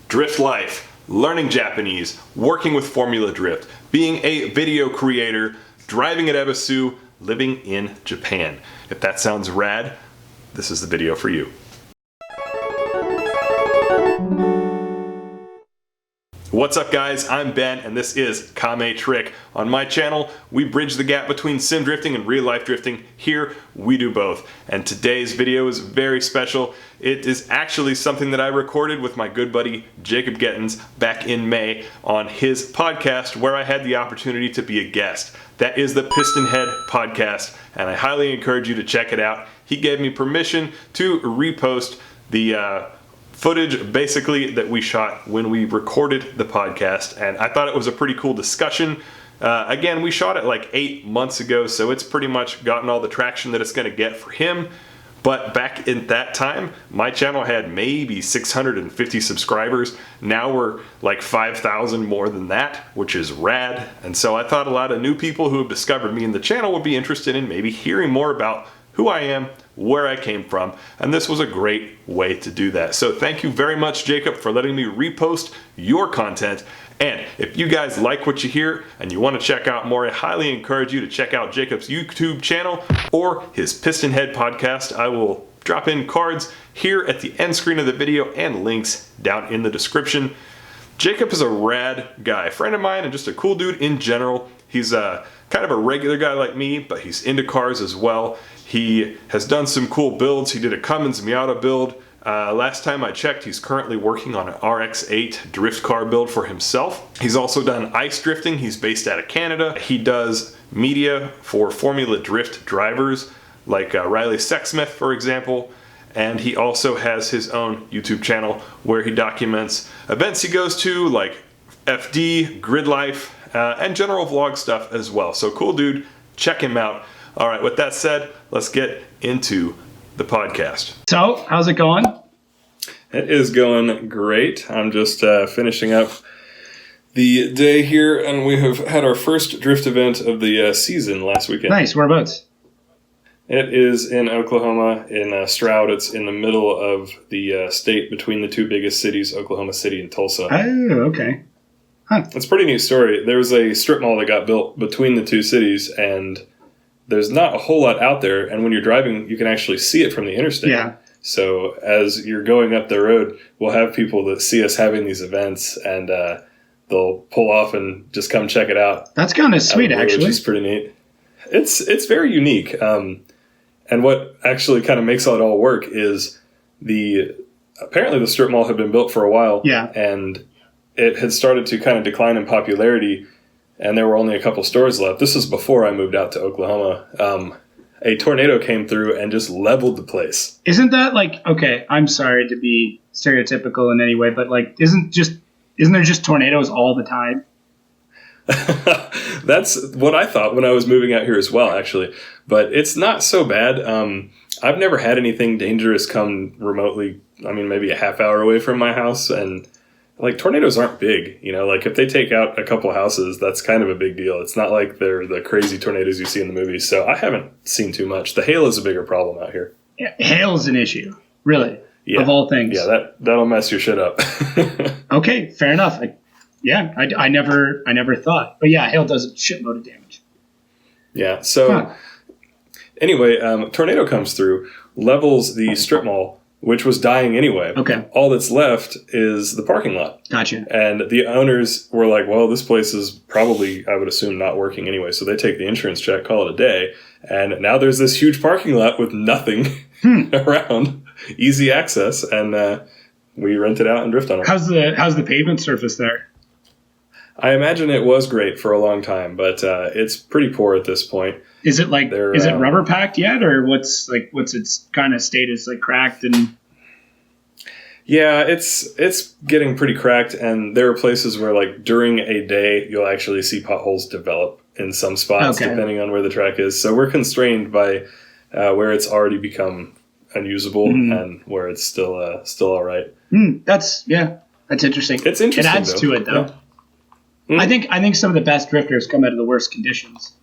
drift life, learning Japanese, working with Formula Drift, being a video creator, driving at Ebisu, living in Japan. If that sounds rad, this is the video for you. What's up guys, I'm Ben and this is Kame Trick. On my channel, we bridge the gap between sim drifting and real life drifting. Here, we do both. And today's video is very special. It is actually something that I recorded with my good buddy Jacob Gettins back in May on his podcast where I had the opportunity to be a guest. That is the Pistonhead Podcast and I highly encourage you to check it out. He gave me permission to repost the footage basically that we shot when we recorded the podcast, and I thought it was a pretty cool discussion. Again, we shot it like 8 months ago, so it's pretty much gotten all the traction that it's going to get for him. But back in that time, my channel had maybe 650 subscribers. Now we're like 5,000 more than that, which is rad. And so I thought a lot of new people who have discovered me in the channel would be interested in maybe hearing more about who I am, where I came from, and this was a great way to do that. So thank you very much, Jacob, for letting me repost your content. And if you guys like what you hear and you want to check out more, I highly encourage you to check out Jacob's YouTube channel or his Pistonhead podcast. I will drop in cards here at the end screen of the video and links down in the description. Jacob is a rad guy, a friend of mine and just a cool dude in general. He's kind of a regular guy like me, but he's into cars as well. He has done some cool builds. He did a Cummins Miata build. Last time I checked, he's currently working on an RX-8 drift car build for himself. He's also done ice drifting. He's based out of Canada. He does media for Formula Drift drivers like Riley Sexsmith, for example. And he also has his own YouTube channel where he documents events he goes to like FD, grid life, and general vlog stuff as well. So cool dude, check him out. All right, with that said, let's get into the podcast. So, how's it going? It is going great. I'm just finishing up the day here, and we have had our first drift event of the season last weekend. Nice, whereabouts? It is in Oklahoma, in Stroud. It's in the middle of the state between the two biggest cities, Oklahoma City and Tulsa. Oh, okay. Huh. It's a pretty neat story. There was a strip mall that got built between the two cities, and there's not a whole lot out there, and when you're driving, you can actually see it from the interstate. Yeah. So as you're going up the road, we'll have people that see us having these events, and they'll pull off and just come check it out. That's kind of sweet, actually. Which is pretty neat. It's very unique, and what actually kind of makes it all work is apparently the strip mall had been built for a while, yeah, and it had started to kind of decline in popularity. And there were only a couple stores left. This is before I moved out to Oklahoma. A tornado came through and just leveled the place. Isn't that like, okay, I'm sorry to be stereotypical in any way, but like, isn't there just tornadoes all the time? That's what I thought when I was moving out here as well, actually. But it's not so bad. I've never had anything dangerous come remotely, maybe a half hour away from my house. And like tornadoes aren't big, like if they take out a couple houses, that's kind of a big deal. It's not like they're the crazy tornadoes you see in the movies. So I haven't seen too much. The hail is a bigger problem out here. Yeah, hail's an issue, really, of all things. Yeah, that'll mess your shit up. Okay, fair enough. I never thought. But yeah, hail does a shitload of damage. Yeah, so anyway, tornado comes through, levels the strip mall, which was dying anyway. Okay. All that's left is the parking lot. Gotcha. And the owners were like, well, this place is probably, I would assume, not working anyway. So they take the insurance check, call it a day. And now there's this huge parking lot with nothing around, easy access. And we rent it out and drift on it. How's the pavement surface there? I imagine it was great for a long time, but it's pretty poor at this point. Is it like is it rubber packed yet, or what's its kind of status, like cracked and? Yeah, it's getting pretty cracked, and there are places where like during a day you'll actually see potholes develop in some spots, depending on where the track is. So we're constrained by where it's already become unusable and where it's still all right. That's interesting. It's interesting. It adds to it though. Yeah. I think some of the best drifters come out of the worst conditions.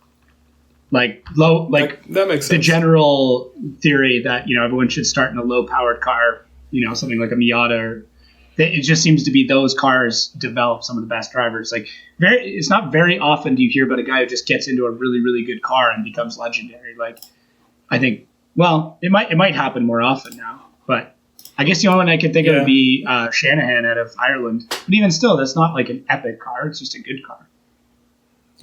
Like that makes sense. The general theory that everyone should start in a low powered car, something like a Miata It just seems to be those cars develop some of the best drivers. Like, it's not very often do you hear about a guy who just gets into a really, really good car and becomes legendary. Like, I think, well, it might happen more often now, but I guess the only one I could think of would be Shanahan out of Ireland. But even still, that's not like an epic car. It's just a good car.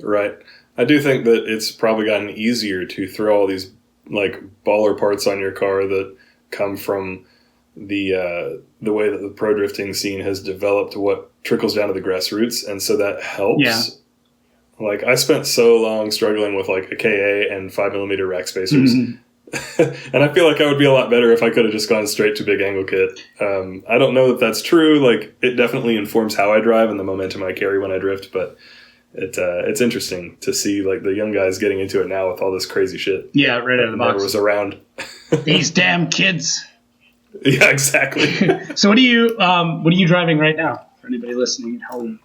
Right. I do think that it's probably gotten easier to throw all these like baller parts on your car that come from the way that the pro drifting scene has developed, what trickles down to the grassroots, and so that helps. Yeah. Like, I spent so long struggling with like a KA and 5mm rack spacers, and I feel like I would be a lot better if I could have just gone straight to big angle kit. I don't know that that's true. Like, it definitely informs how I drive and the momentum I carry when I drift, but it's interesting to see like the young guys getting into it now with all this crazy shit. Yeah, right out of the box. Never was around. These damn kids. Yeah, exactly. So what are you driving right now for anybody listening at home?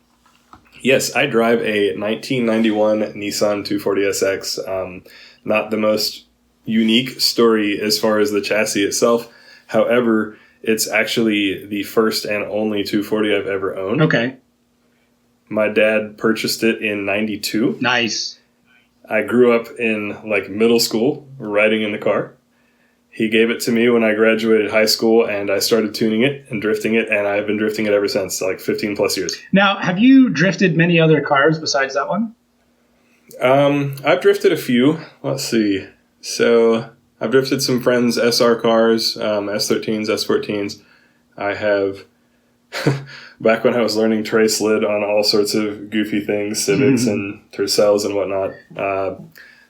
Yes, I drive a 1991 Nissan 240SX. Not the most unique story as far as the chassis itself. However, it's actually the first and only 240 I've ever owned. Okay. My dad purchased it in 92. Nice. I grew up in like middle school riding in the car. He gave it to me when I graduated high school, and I started tuning it and drifting it, and I've been drifting it ever since, like 15 plus years. Now, have you drifted many other cars besides that one? I've drifted a few. Let's see. So I've drifted some friends' SR cars, S13s, S14s. I have, back when I was learning tray slid on all sorts of goofy things, Civics and Tercels and whatnot.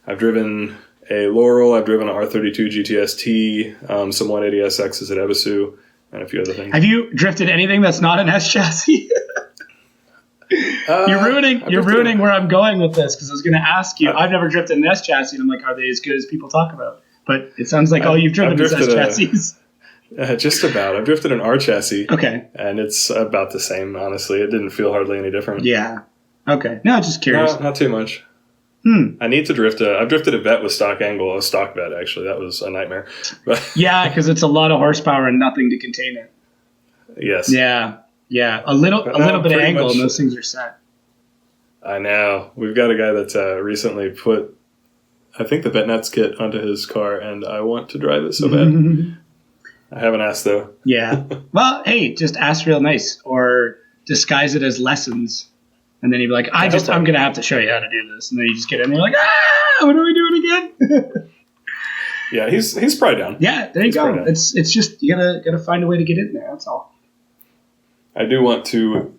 I've driven a Laurel, I've driven an R32 GTS-T, some 180SXs at Ebisu, and a few other things. Have you drifted anything that's not an S chassis? You're ruining where I'm going with this, because I was going to ask you. I've never drifted an S chassis, and I'm like, are they as good as people talk about? But it sounds like all you've driven is S chassis. Just about. I've drifted an R chassis. Okay. And it's about the same, honestly. It didn't feel hardly any different. Yeah. Okay. No, just curious. No, not too much. I need to drift I've drifted a vet with stock angle, a stock vet, actually. That was a nightmare. But yeah, because it's a lot of horsepower and nothing to contain it. Yes. Yeah. Yeah. A little bit of angle and those things are set. I know. We've got a guy that recently put, I think, the VetNets kit onto his car, and I want to drive it so bad. I haven't asked, though. Yeah. Well, hey, just ask real nice, or disguise it as lessons. And then you'd be like, I'm going to have to show you how to do this. And then you just get in there like, what are we doing again? Yeah, he's probably down. Yeah, there you go. It's just, you gotta find a way to get in there. That's all. I do want to,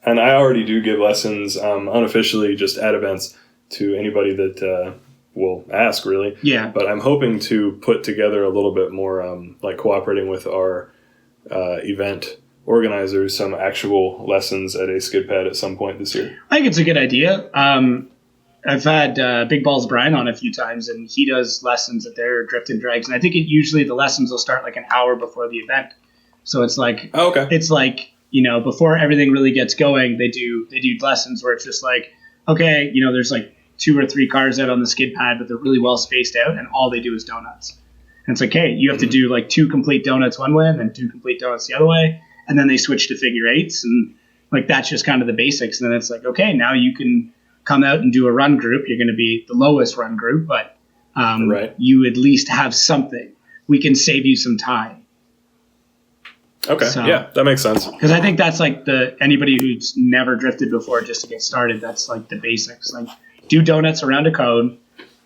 and I already do give lessons unofficially just at events to anybody that will ask, really. Yeah. But I'm hoping to put together a little bit more, like cooperating with our event organizers, some actual lessons at a skid pad at some point this year. I think it's a good idea. I've had Big Balls Brian on a few times, and he does lessons at their drift and drags, and I think usually the lessons will start like an hour before the event. So it's like, it's like, before everything really gets going, they do lessons where it's just like, okay, there's like 2 or 3 cars out on the skid pad, but they're really well spaced out, and all they do is donuts. And it's like, hey, you have to do like 2 complete donuts one way and then 2 complete donuts the other way. And then they switch to figure eights, and like that's just kind of the basics. And then it's like, okay, now you can come out and do a run group. You're going to be the lowest run group, but you at least have something. We can save you some time. Okay, yeah, that makes sense. Because I think that's like anybody who's never drifted before just to get started, that's like the basics. Like do donuts around a cone,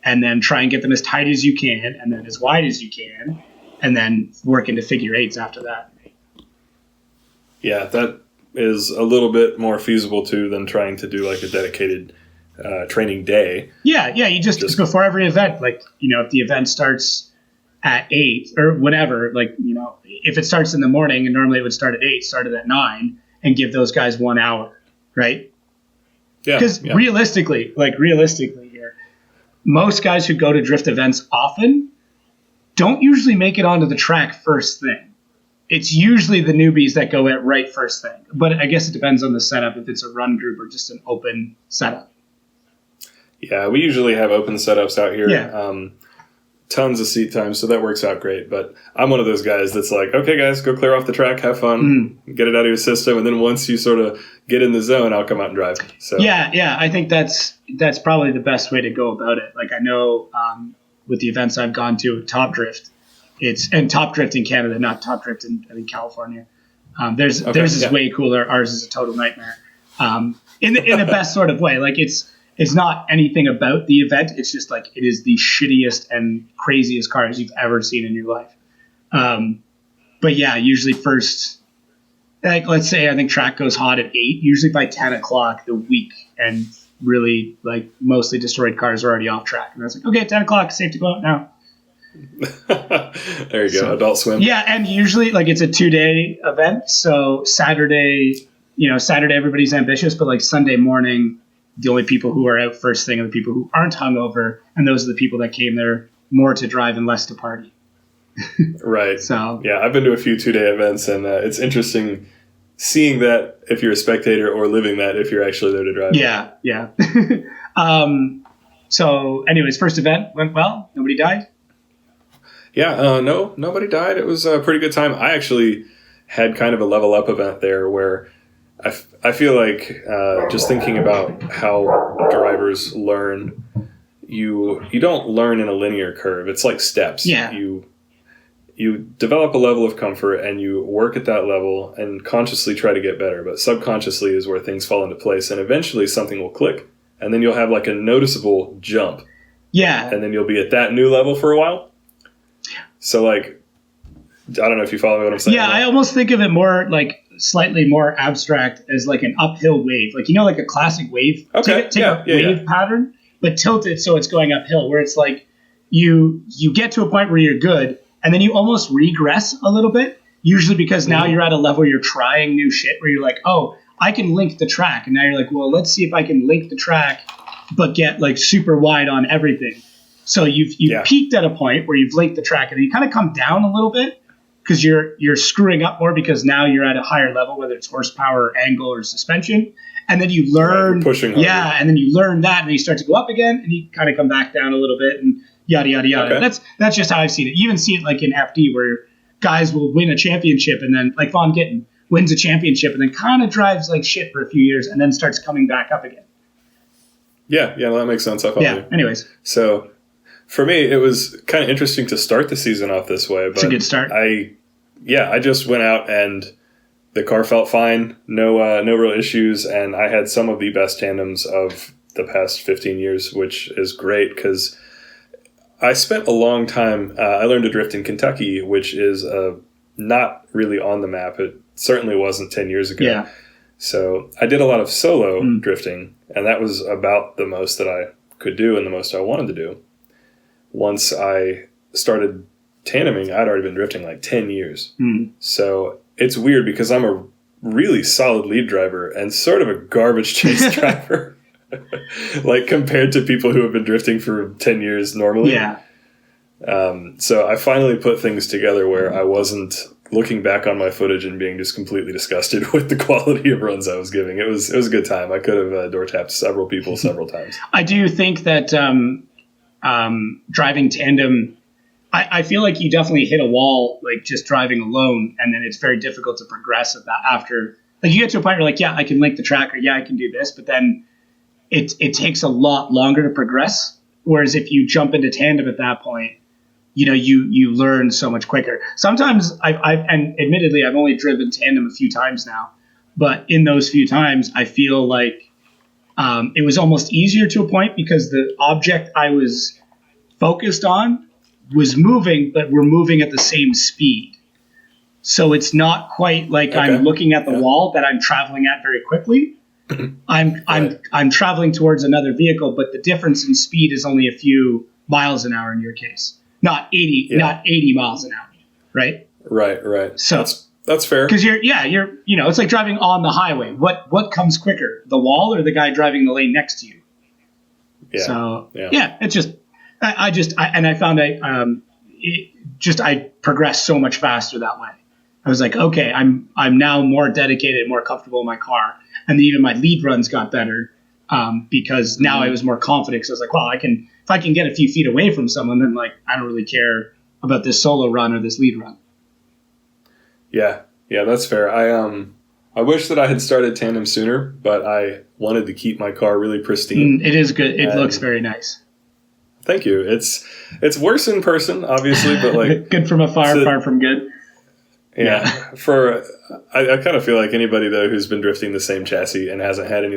and then try and get them as tight as you can, and then as wide as you can, and then work into figure eights after that. Yeah, that is a little bit more feasible, too, than trying to do, like, a dedicated training day. Yeah, you just before every event, like, if the event starts at 8 or whatever, like, if it starts in the morning, and normally it would start at 8, start it at 9, and give those guys 1 hour, right? Yeah. Because realistically here, most guys who go to drift events often don't usually make it onto the track first thing. It's usually the newbies that go at right first thing. But I guess it depends on the setup, if it's a run group or just an open setup. Yeah, we usually have open setups out here. Yeah. tons of seat time, so that works out great. But I'm one of those guys that's like, okay, guys, go clear off the track, have fun, get it out of your system, and then once you sort of get in the zone, I'll come out and drive. So yeah, I think that's probably the best way to go about it. Like I know with the events I've gone to, Top Drift, and Top Drift in Canada, not Top Drift in California. Theirs is way cooler. Ours is a total nightmare. In the best sort of way. Like it's not anything about the event. It's just like it is the shittiest and craziest cars you've ever seen in your life. But yeah, usually first, like let's say I think track goes hot at 8. Usually by 10 o'clock the week and really like mostly destroyed cars are already off track. And I was like, okay, 10 o'clock, safe to go out now. There you go, Adult Swim. Yeah, and usually like it's a 2-day event. So Saturday everybody's ambitious, but like Sunday morning, the only people who are out first thing are the people who aren't hungover, and those are the people that came there more to drive and less to party. Right. So yeah, I've been to a few 2-day events, and it's interesting seeing that if you're a spectator or living that if you're actually there to drive. Yeah. So anyways, first event went well. Nobody died. Yeah, no, nobody died. It was a pretty good time. I actually had kind of a level up event there where I feel like just thinking about how drivers learn, you don't learn in a linear curve. It's like steps. Yeah. You develop a level of comfort and you work at that level and consciously try to get better. But subconsciously is where things fall into place, and eventually something will click, and then you'll have like a noticeable jump. Yeah. And then you'll be at that new level for a while. So like, I don't know if you follow what I'm saying. Yeah, I almost think of it more like slightly more abstract as like an uphill wave. Like, like a classic wave. Okay. Take a wave pattern, but tilt it so it's going uphill, where it's like you get to a point where you're good, and then you almost regress a little bit, usually because now you're at a level you're trying new shit where you're like, oh, I can link the track. And now you're like, well, let's see if I can link the track but get like super wide on everything. So you've peaked at a point where you've linked the track, and then you kind of come down a little bit because you're screwing up more because now you're at a higher level, whether it's horsepower, or angle, or suspension. And then you learn, pushing harder. And then you learn that, and then you start to go up again, and you kind of come back down a little bit, and yada yada yada. Okay. That's just how I've seen it. You even see it like in FD where guys will win a championship, and then like Von Gittin wins a championship, and then kind of drives like shit for a few years, and then starts coming back up again. Yeah, well, that makes sense. I follow you. Anyways. So for me, it was kind of interesting to start the season off this way. But it's a good start. I just went out and the car felt fine, no real issues, and I had some of the best tandems of the past 15 years, which is great because I spent a long time. I learned to drift in Kentucky, which is not really on the map. It certainly wasn't 10 years ago. Yeah. So I did a lot of solo drifting, and that was about the most that I could do and the most I wanted to do. Once I started tandeming, I'd already been drifting like 10 years. So it's weird because I'm a really solid lead driver and sort of a garbage chase driver, like compared to people who have been drifting for 10 years normally. Yeah. So I finally put things together where I wasn't looking back on my footage and being just completely disgusted with the quality of runs I was giving. It was a good time. I could have door tapped several people several times. I do think that driving tandem, I feel like you definitely hit a wall, like just driving alone, and then it's very difficult to progress at that after. Like you get to a point where like, yeah, I can link the track, or yeah, I can do this, but then it takes a lot longer to progress. Whereas if you jump into tandem at that point, you learn so much quicker. Sometimes and admittedly, I've only driven tandem a few times now, but in those few times, I feel like it was almost easier to a point because the object I was focused on was moving, but we're moving at the same speed. So it's not quite like I'm looking at the wall that I'm traveling at very quickly. I'm traveling towards another vehicle, but the difference in speed is only a few miles an hour in your case. Not 80 miles an hour, right? Right. So that's fair. Because you're it's like driving on the highway. What comes quicker, the wall or the guy driving the lane next to you? Yeah. So it's just I found I progressed so much faster that way. I was like, okay, I'm now more dedicated, more comfortable in my car, and even my lead runs got better because now I was more confident. Because I was like, well, if I can get a few feet away from someone, then like I don't really care about this solo run or this lead run. Yeah, that's fair. I wish that I had started Tandem sooner, but I wanted to keep my car really pristine. It is good. It looks very nice. Thank you. It's worse in person, obviously, but like good from afar, far from good. Yeah. I kind of feel like anybody though who's been drifting the same chassis and hasn't had any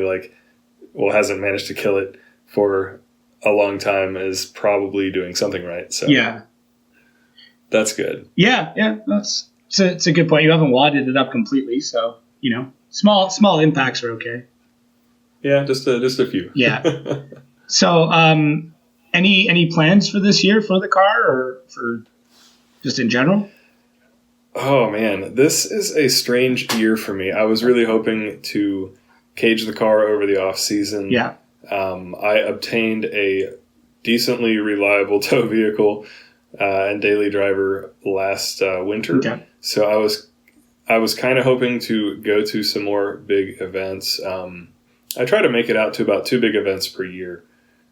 hasn't managed to kill it for a long time is probably doing something right. So yeah, that's good. Yeah, it's a good point. You haven't wadded it up completely, so small impacts are okay. Yeah, just a few. Yeah. So, any plans for this year for the car or for just in general? Oh man, this is a strange year for me. I was really hoping to cage the car over the off season. Yeah. I obtained a decently reliable tow vehicle and daily driver last winter. Okay. So I was kind of hoping to go to some more big events. I try to make it out to about 2 big events per year.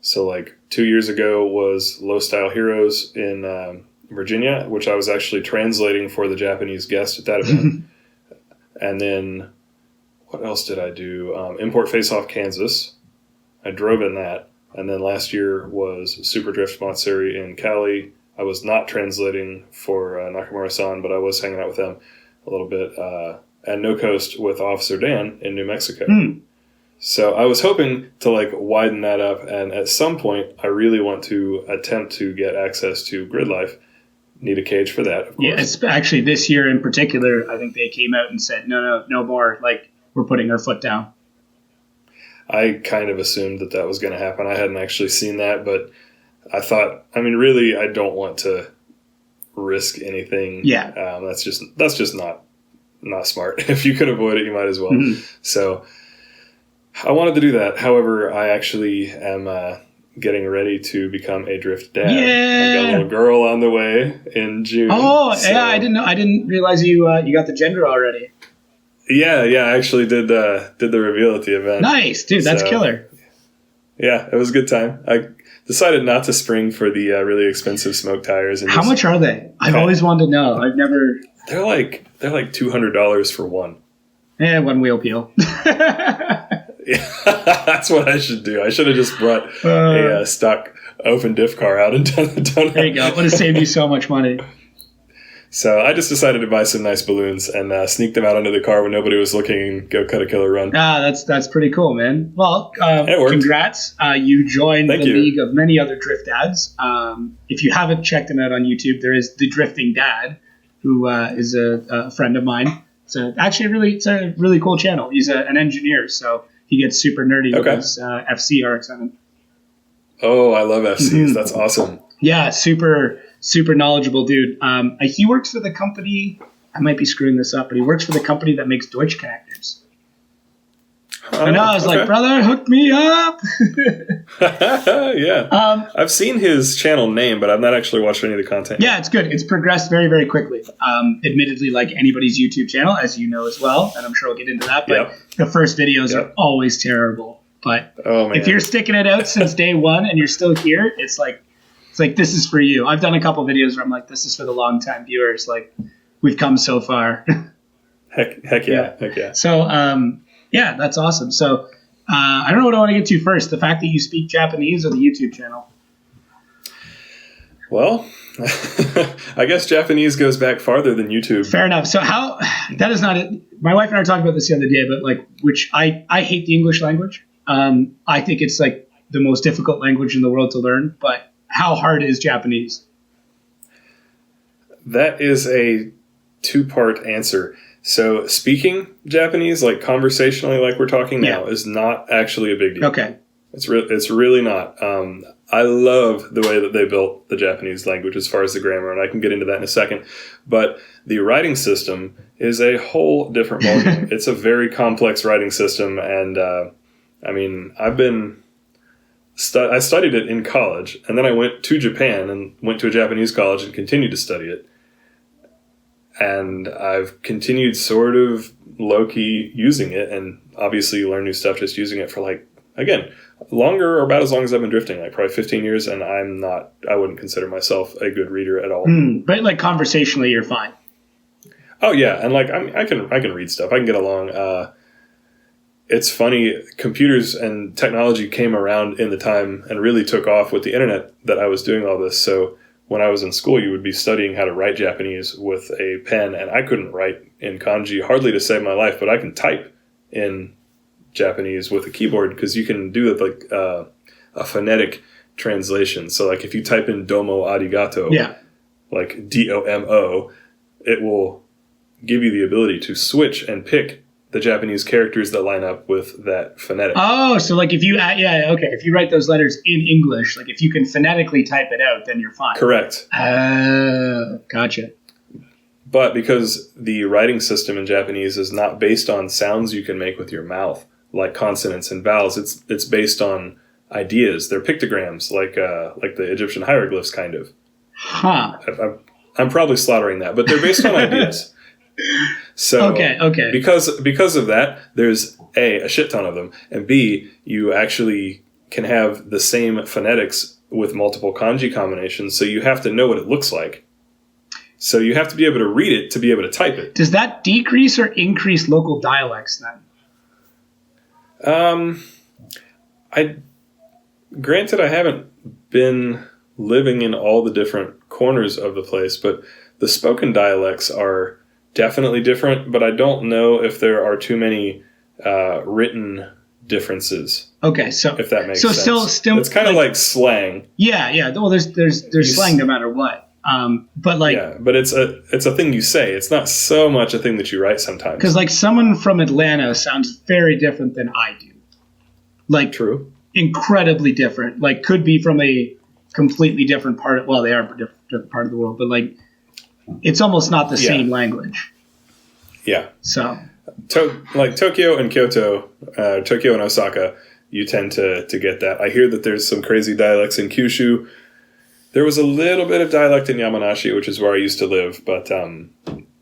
So like 2 years ago was Low Style Heroes in Virginia, which I was actually translating for the Japanese guest at that event. And then what else did I do? Import Face Off Kansas. I drove in that. And then last year was Super Drift Matsuri in Cali. I was not translating for Nakamura-san, but I was hanging out with them a little bit. And No Coast with Officer Dan in New Mexico. So I was hoping to like widen that up. And at some point, I really want to attempt to get access to Grid Life. Need a cage for that, of course. Yeah, it's actually this year in particular, I think they came out and said, no more. Like, we're putting our foot down. I kind of assumed that was going to happen. I hadn't actually seen that, but I thought, really, I don't want to risk anything. Yeah. That's just not smart. If you could avoid it, you might as well. Mm-hmm. So I wanted to do that. However, I actually am getting ready to become a drift dad. Yeah. I've got a little girl on the way in June. Oh, so. Yeah, I didn't know. I didn't realize you got the gender already. Yeah, I actually did the reveal at the event. Nice, dude. That's killer. Yeah, it was a good time. I decided not to spring for the really expensive smoke tires. And how much are they? I've always wanted to know. I've never. They're like $200 for one. One wheel peel. Yeah, that's what I should do. I should have just brought a stock open diff car out and done it. There you go. Would have saved you so much money. So I just decided to buy some nice balloons and sneak them out under the car when nobody was looking and go cut a killer run. That's pretty cool, man. Well, congrats. You joined the league of many other drift dads. If you haven't checked him out on YouTube, there is the Drifting Dad, who is a friend of mine. So actually, it's a really cool channel. He's an engineer, so he gets super nerdy with his FC RX-7. Oh, I love FCs. Mm-hmm. That's awesome. Yeah, super knowledgeable dude. He works for the company. I might be screwing this up, but he works for the company that makes Deutsch connectors. And I was like, brother, hook me up. Yeah. I've seen his channel name, but I've not actually watched any of the content. Yeah, it's good. It's progressed very, very quickly. Admittedly, like anybody's YouTube channel, as you know as well, and I'm sure we'll get into that, but the first videos are always terrible. But if you're sticking it out since day one and you're still here, it's like this is for you. I've done a couple videos where I'm like, this is for the long-time viewers. Like, we've come so far. Heck yeah. So, yeah, that's awesome. So, I don't know what I want to get to first. The fact that you speak Japanese or the YouTube channel? Well, I guess Japanese goes back farther than YouTube. Fair enough. So that is not it. My wife and I were talking about this the other day, but which I hate the English language. I think it's like the most difficult language in the world to learn, but how hard is Japanese? That is a 2-part answer. So speaking Japanese, like conversationally, like we're talking now, is not actually a big deal. Okay. It's really not. I love the way that they built the Japanese language as far as the grammar, and I can get into that in a second. But the writing system is a whole different ballgame. It's a very complex writing system, and I studied it in college, and then I went to Japan and went to a Japanese college and continued to study it. And I've continued sort of low-key using it, and obviously you learn new stuff just using it for like again, longer or about as long as I've been drifting, like probably 15 years, and I wouldn't consider myself a good reader at all. But like conversationally, you're fine. Oh yeah, and like I can read stuff. I can get along. It's funny, computers and technology came around in the time and really took off with the internet that I was doing all this. So when I was in school, you would be studying how to write Japanese with a pen, and I couldn't write in kanji hardly to save my life, but I can type in Japanese with a keyboard because you can do like a phonetic translation. So like if you type in domo arigato, like DOMO, it will give you the ability to switch and pick the Japanese characters that line up with that phonetic. Oh, so like if you if you write those letters in English, like if you can phonetically type it out, then you're fine. Correct. Gotcha. But because the writing system in Japanese is not based on sounds you can make with your mouth, like consonants and vowels, it's based on ideas. They're pictograms, like the Egyptian hieroglyphs, kind of. Huh. I'm probably slaughtering that, but they're based on ideas. So okay. Because of that, there's a shit ton of them, and B, you actually can have the same phonetics with multiple kanji combinations, so you have to know what it looks like. So you have to be able to read it to be able to type it. Does that decrease or increase local dialects then? Granted, I haven't been living in all the different corners of the place, but the spoken dialects are definitely different, but I don't know if there are too many written differences. Okay, so if that makes sense. Still, it's kind of like slang. Yeah. Well, there's slang no matter what. But like, yeah, but it's a thing you say. It's not so much a thing that you write sometimes. Because like someone from Atlanta sounds very different than I do. Like, true, incredibly different. Like, could be from a completely different part of. Well, they are a different part of the world, but like, it's almost not the same language. Yeah. So, like Tokyo and Kyoto, Tokyo and Osaka, you tend to get that. I hear that there's some crazy dialects in Kyushu. There was a little bit of dialect in Yamanashi, which is where I used to live, but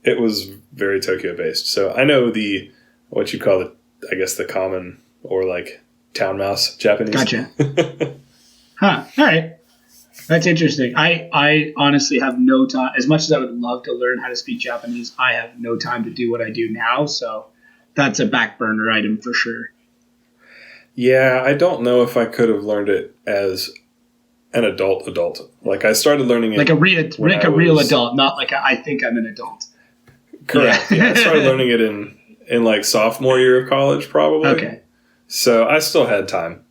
it was very Tokyo-based. So I know what you call the common or like town mouse Japanese. Gotcha. Huh. All right. That's interesting. I honestly have no time. As much as I would love to learn how to speak Japanese, I have no time to do what I do now. So that's a back burner item for sure. Yeah, I don't know if I could have learned it as an adult. Like I started learning it like a real adult, not like I think I'm an adult. Correct. Yeah, I started learning it in like sophomore year of college, probably. Okay. So I still had time.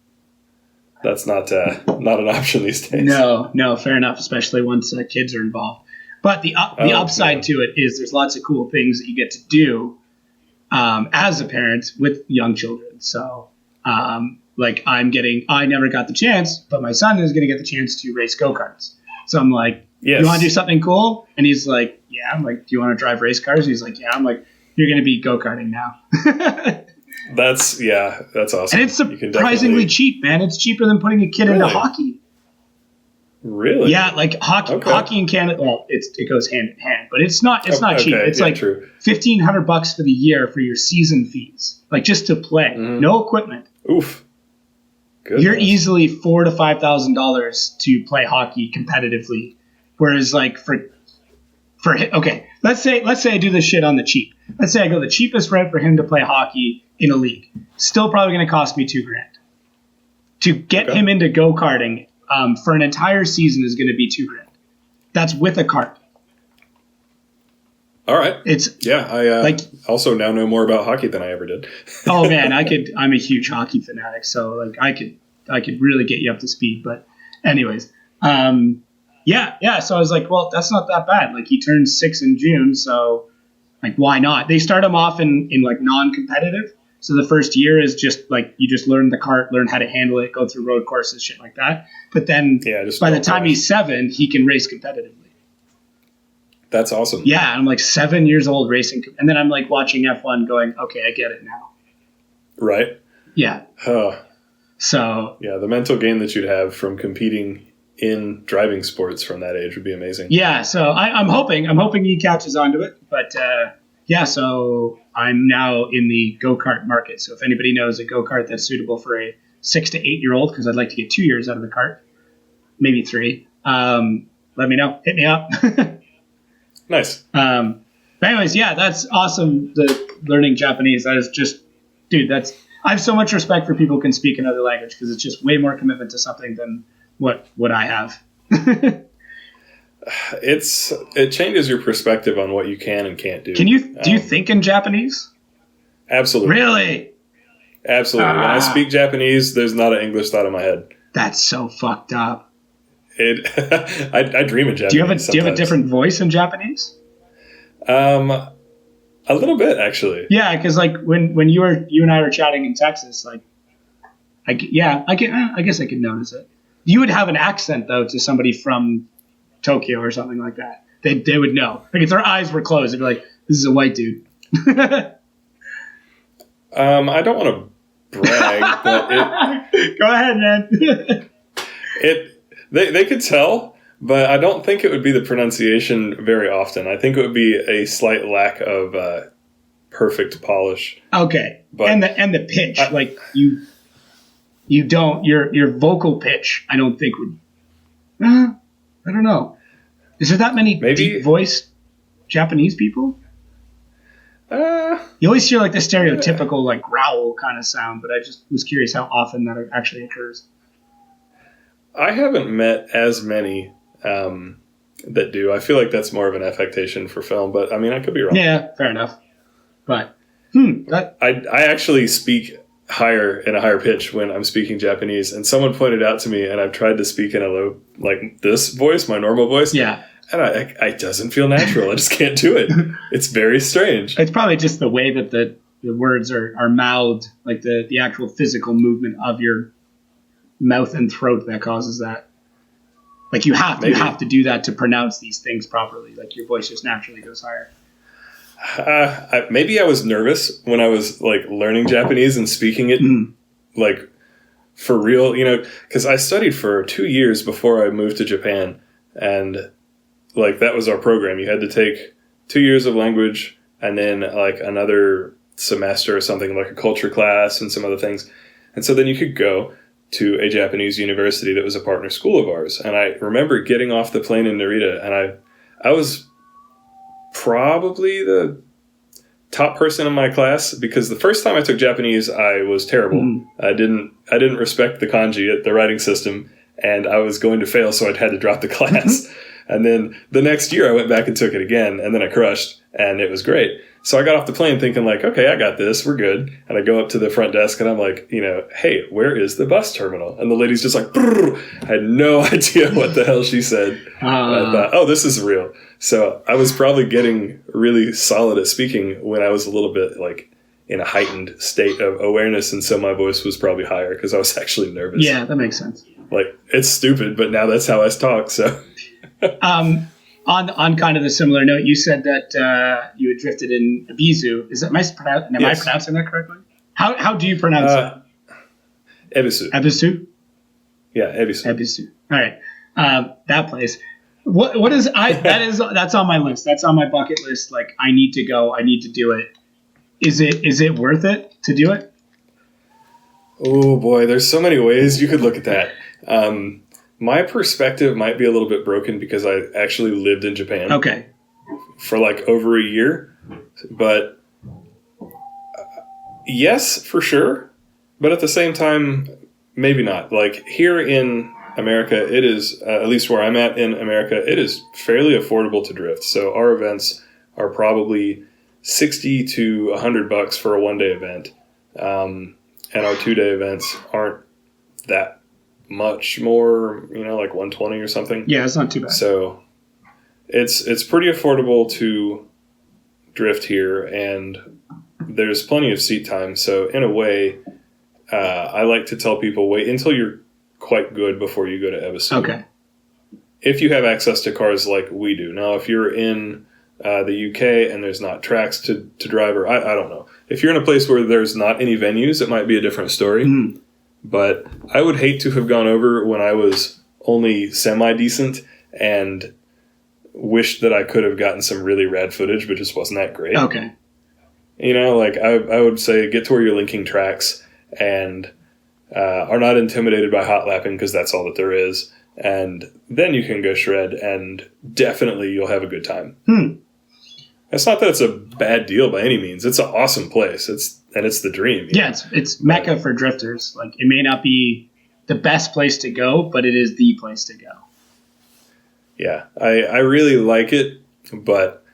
That's not an option these days. No, fair enough, especially once kids are involved. But the upside to it is there's lots of cool things that you get to do as a parent with young children. So, like I never got the chance, but my son is going to get the chance to race go-karts. So I'm like, yes. You want to do something cool? And he's like, yeah. I'm like, do you want to drive race cars? He's like, yeah. I'm like, you're going to be go-karting now. That's awesome. And it's surprisingly cheap, man. It's cheaper than putting a kid into hockey. Really? Yeah, like hockey in Canada. Well, it goes hand in hand, but it's not cheap. It's like $1,500 for the year for your season fees, like just to play, no equipment. Oof. Goodness. You're easily $4,000 to $5,000 to play hockey competitively, whereas like okay, let's say I do this shit on the cheap. Let's say I go the cheapest route for him to play hockey in a league. Still probably going to cost me $2,000 to get him into go-karting. For an entire season is going to be $2,000. That's with a cart. All right. I also now know more about hockey than I ever did. Oh man, I'm a huge hockey fanatic, so like I could really get you up to speed. But anyways, yeah. So I was like, well, that's not that bad. Like he turns 6 in June, so like why not? They start him off in like non-competitive. So the first year is just like you just learn the cart, learn how to handle it, go through road courses, shit like that. But then by the time he's 7, he can race competitively. That's awesome. Yeah, I'm like 7 years old racing. And then I'm like watching F1 going, okay, I get it now. Right? Yeah. So. Yeah, the mental game that you'd have from competing in driving sports from that age would be amazing. Yeah, so I'm hoping he catches on to it. But so I'm now in the go-kart market. So if anybody knows a go-kart that's suitable for a 6 to 8 year old, because I'd like to get 2 years out of the cart, maybe 3. Let me know. Hit me up. Nice. But anyways, yeah, that's awesome. The learning Japanese. That is just, dude, I have so much respect for people who can speak another language, because it's just way more commitment to something than what I have. It changes your perspective on what you can and can't do. Do you think in Japanese? Absolutely. Really? Absolutely. When I speak Japanese, there's not an English thought in my head. That's so fucked up. I dream in Japanese. Do you have a different voice in Japanese? A little bit, actually. Yeah, because like when you and I were chatting in Texas, like, I guess I could notice it. You would have an accent though to somebody from Tokyo or something like that. They would know. Like if their eyes were closed, they'd be like, "This is a white dude." I don't want to brag, but go ahead, man. They could tell, but I don't think it would be the pronunciation very often. I think it would be a slight lack of perfect polish. Okay, but and the pitch, like you don't your vocal pitch. I don't think would. I don't know. Is there that many deep voiced Japanese people? You always hear like the stereotypical like growl kind of sound, but I just was curious how often that actually occurs. I haven't met as many that do. I feel like that's more of an affectation for film, but I mean, I could be wrong. Yeah, fair enough. But I actually speak higher in a higher pitch when I'm speaking Japanese, and someone pointed out to me, and I've tried to speak in a low, like this voice, my normal voice. Yeah. And it doesn't feel natural. I just can't do it. It's very strange. It's probably just the way that the words are mouthed, like the actual physical movement of your mouth and throat that causes that. Like you have to do that to pronounce these things properly. Like your voice just naturally goes higher. Maybe I was nervous when I was like learning Japanese and speaking it like for real, because I studied for 2 years before I moved to Japan, and like that was our program. You had to take 2 years of language and then like another semester or something, like a culture class and some other things. And so then you could go to a Japanese university that was a partner school of ours. And I remember getting off the plane in Narita, and I was probably the top person in my class, because the first time I took Japanese, I was terrible. I didn't respect the kanji, the writing system, and I was going to fail, so I'd had to drop the class. And then the next year I went back and took it again, and then I crushed, and it was great. So I got off the plane thinking like, okay, I got this, we're good. And I go up to the front desk and I'm like, hey, where is the bus terminal? And the lady's just like, brrr. I had no idea what the hell she said. And I thought, oh, this is real. So I was probably getting really solid at speaking when I was a little bit like in a heightened state of awareness. And so my voice was probably higher because I was actually nervous. Yeah, that makes sense. Like, it's stupid, but now that's how I talk, so... On kind of a similar note, you said that you had drifted in Ebisu. Am I pronouncing that correctly? How do you pronounce that? Ebisu. Ebisu? Yeah, Ebisu. Ebisu. All right. That place. What is that's on my list. That's on my bucket list. Like, I need to go. I need to do it. Is it worth it to do it? Oh boy, there's so many ways you could look at that. My perspective might be a little bit broken because I actually lived in Japan. Okay. For like over a year. But yes, for sure. But at the same time, maybe not. Like here in America, it is, at least where I'm at in America, it is fairly affordable to drift. So our events are probably $60 to $100 for a one-day event. And our 2-day events aren't that much more, like 120 or something. Yeah, it's not too bad. So it's pretty affordable to drift here, and there's plenty of seat time. So in a way, I like to tell people wait until you're quite good before you go to Ebisu. Okay. If you have access to cars like we do. Now, if you're in the UK and there's not tracks to drive, or I don't know. If you're in a place where there's not any venues, it might be a different story. But I would hate to have gone over when I was only semi-decent and wished that I could have gotten some really rad footage, but just wasn't that great. Okay. Like I would say get to where you're linking tracks and are not intimidated by hot lapping because that's all that there is. And then you can go shred, and definitely you'll have a good time. It's not that it's a bad deal by any means. It's an awesome place. It's the dream. Yeah, it's mecca for drifters. Like, it may not be the best place to go, but it is the place to go. Yeah, I really like it, but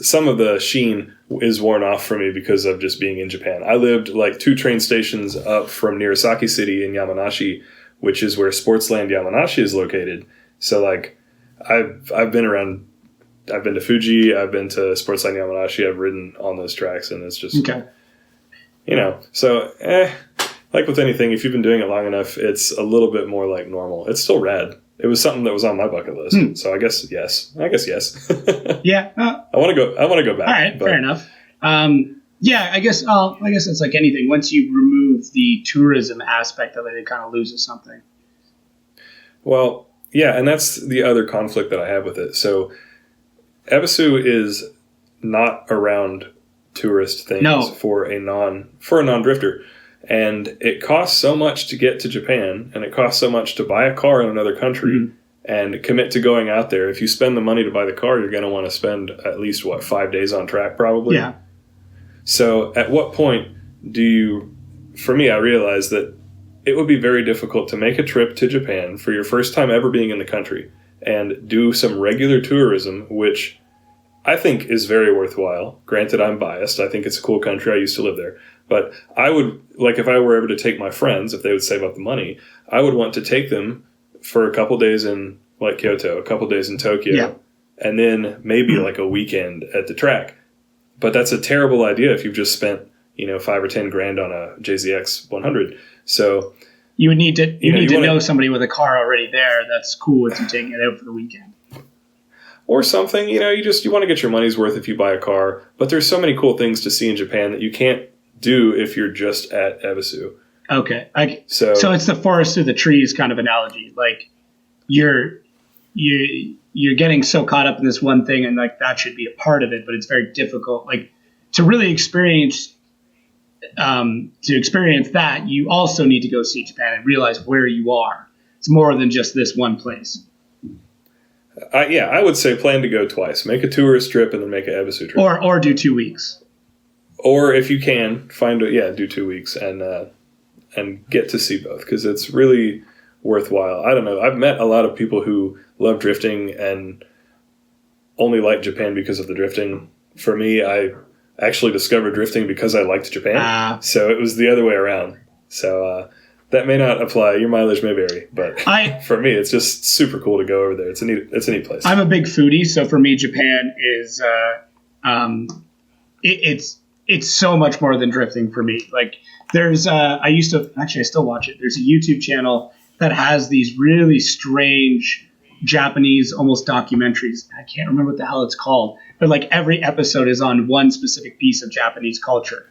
some of the sheen is worn off for me because of just being in Japan. I lived like 2 train stations up from Nirasaki City in Yamanashi, which is where Sportsland Yamanashi is located. So like I've been around. I've been to Fuji. I've been to Sportsland Yamanashi. I've ridden on those tracks, and it's just So like with anything, if you've been doing it long enough, it's a little bit more like normal. It's still rad. It was something that was on my bucket list. So I guess yes. Yeah. I want to go back. All right, fair enough. Yeah, I guess it's like anything. Once you remove the tourism aspect of it, it kind of loses something. Well, yeah, and that's the other conflict that I have with it. So Ebisu is not around tourist things for a non-drifter. And it costs so much to get to Japan, and it costs so much to buy a car in another country and commit to going out there. If you spend the money to buy the car, you're going to want to spend at least, 5 days on track probably? Yeah. So at what point for me, I realized that it would be very difficult to make a trip to Japan for your first time ever being in the country and do some regular tourism, which I think is very worthwhile. Granted, I'm biased. I think it's a cool country. I used to live there. But I would, like, if I were ever to take my friends, if they would save up the money, I would want to take them for a couple days in, like, Kyoto, a couple days in Tokyo, and then maybe, like, a weekend at the track. But that's a terrible idea if you've just spent, $5 or $10 grand on a JZX 100. So you would need to know somebody with a car already there that's cool with you taking it out for the weekend. Or something, you want to get your money's worth if you buy a car. But there's so many cool things to see in Japan that you can't do if you're just at Ebisu. Okay. So it's the forest through the trees kind of analogy. Like, you're getting so caught up in this one thing, and like that should be a part of it, but it's very difficult. Like, to really experience that, you also need to go see Japan and realize where you are. It's more than just this one place. I would say plan to go twice. Make a tourist trip and then make an Ebisu trip. Or do 2 weeks. Or if you can, do 2 weeks and get to see both, because it's really worthwhile. I don't know. I've met a lot of people who love drifting and only like Japan because of the drifting. For me, I actually discovered drifting because I liked Japan. So it was the other way around. So that may not apply. Your mileage may vary, but for me, it's just super cool to go over there. It's a neat place. I'm a big foodie, so for me, Japan is it's so much more than drifting for me. Like, there's I still watch it. There's a YouTube channel that has these really strange Japanese almost documentaries. I can't remember what the hell it's called, but like every episode is on one specific piece of Japanese culture.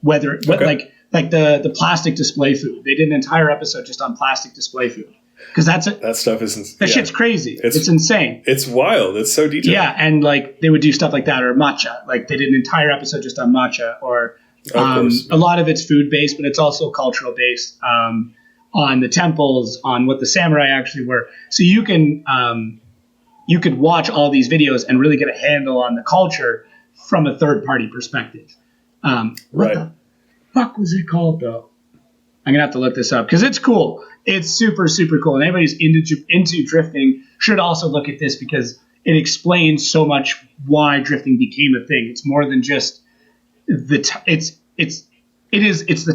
Like the plastic display food. They did an entire episode just on plastic display food. Because that stuff is shit's crazy. It's insane. It's wild. It's so detailed. Yeah, and like they would do stuff like that, or matcha. Like, they did an entire episode just on matcha, or a lot of it's food based, but it's also cultural based. On the temples, on what the samurai actually were. So you could watch all these videos and really get a handle on the culture from a third party perspective. What the fuck was it called though? I'm gonna have to look this up because it's cool. It's super, super cool. And anybody who's into drifting should also look at this because it explains so much why drifting became a thing. It's more than just it's the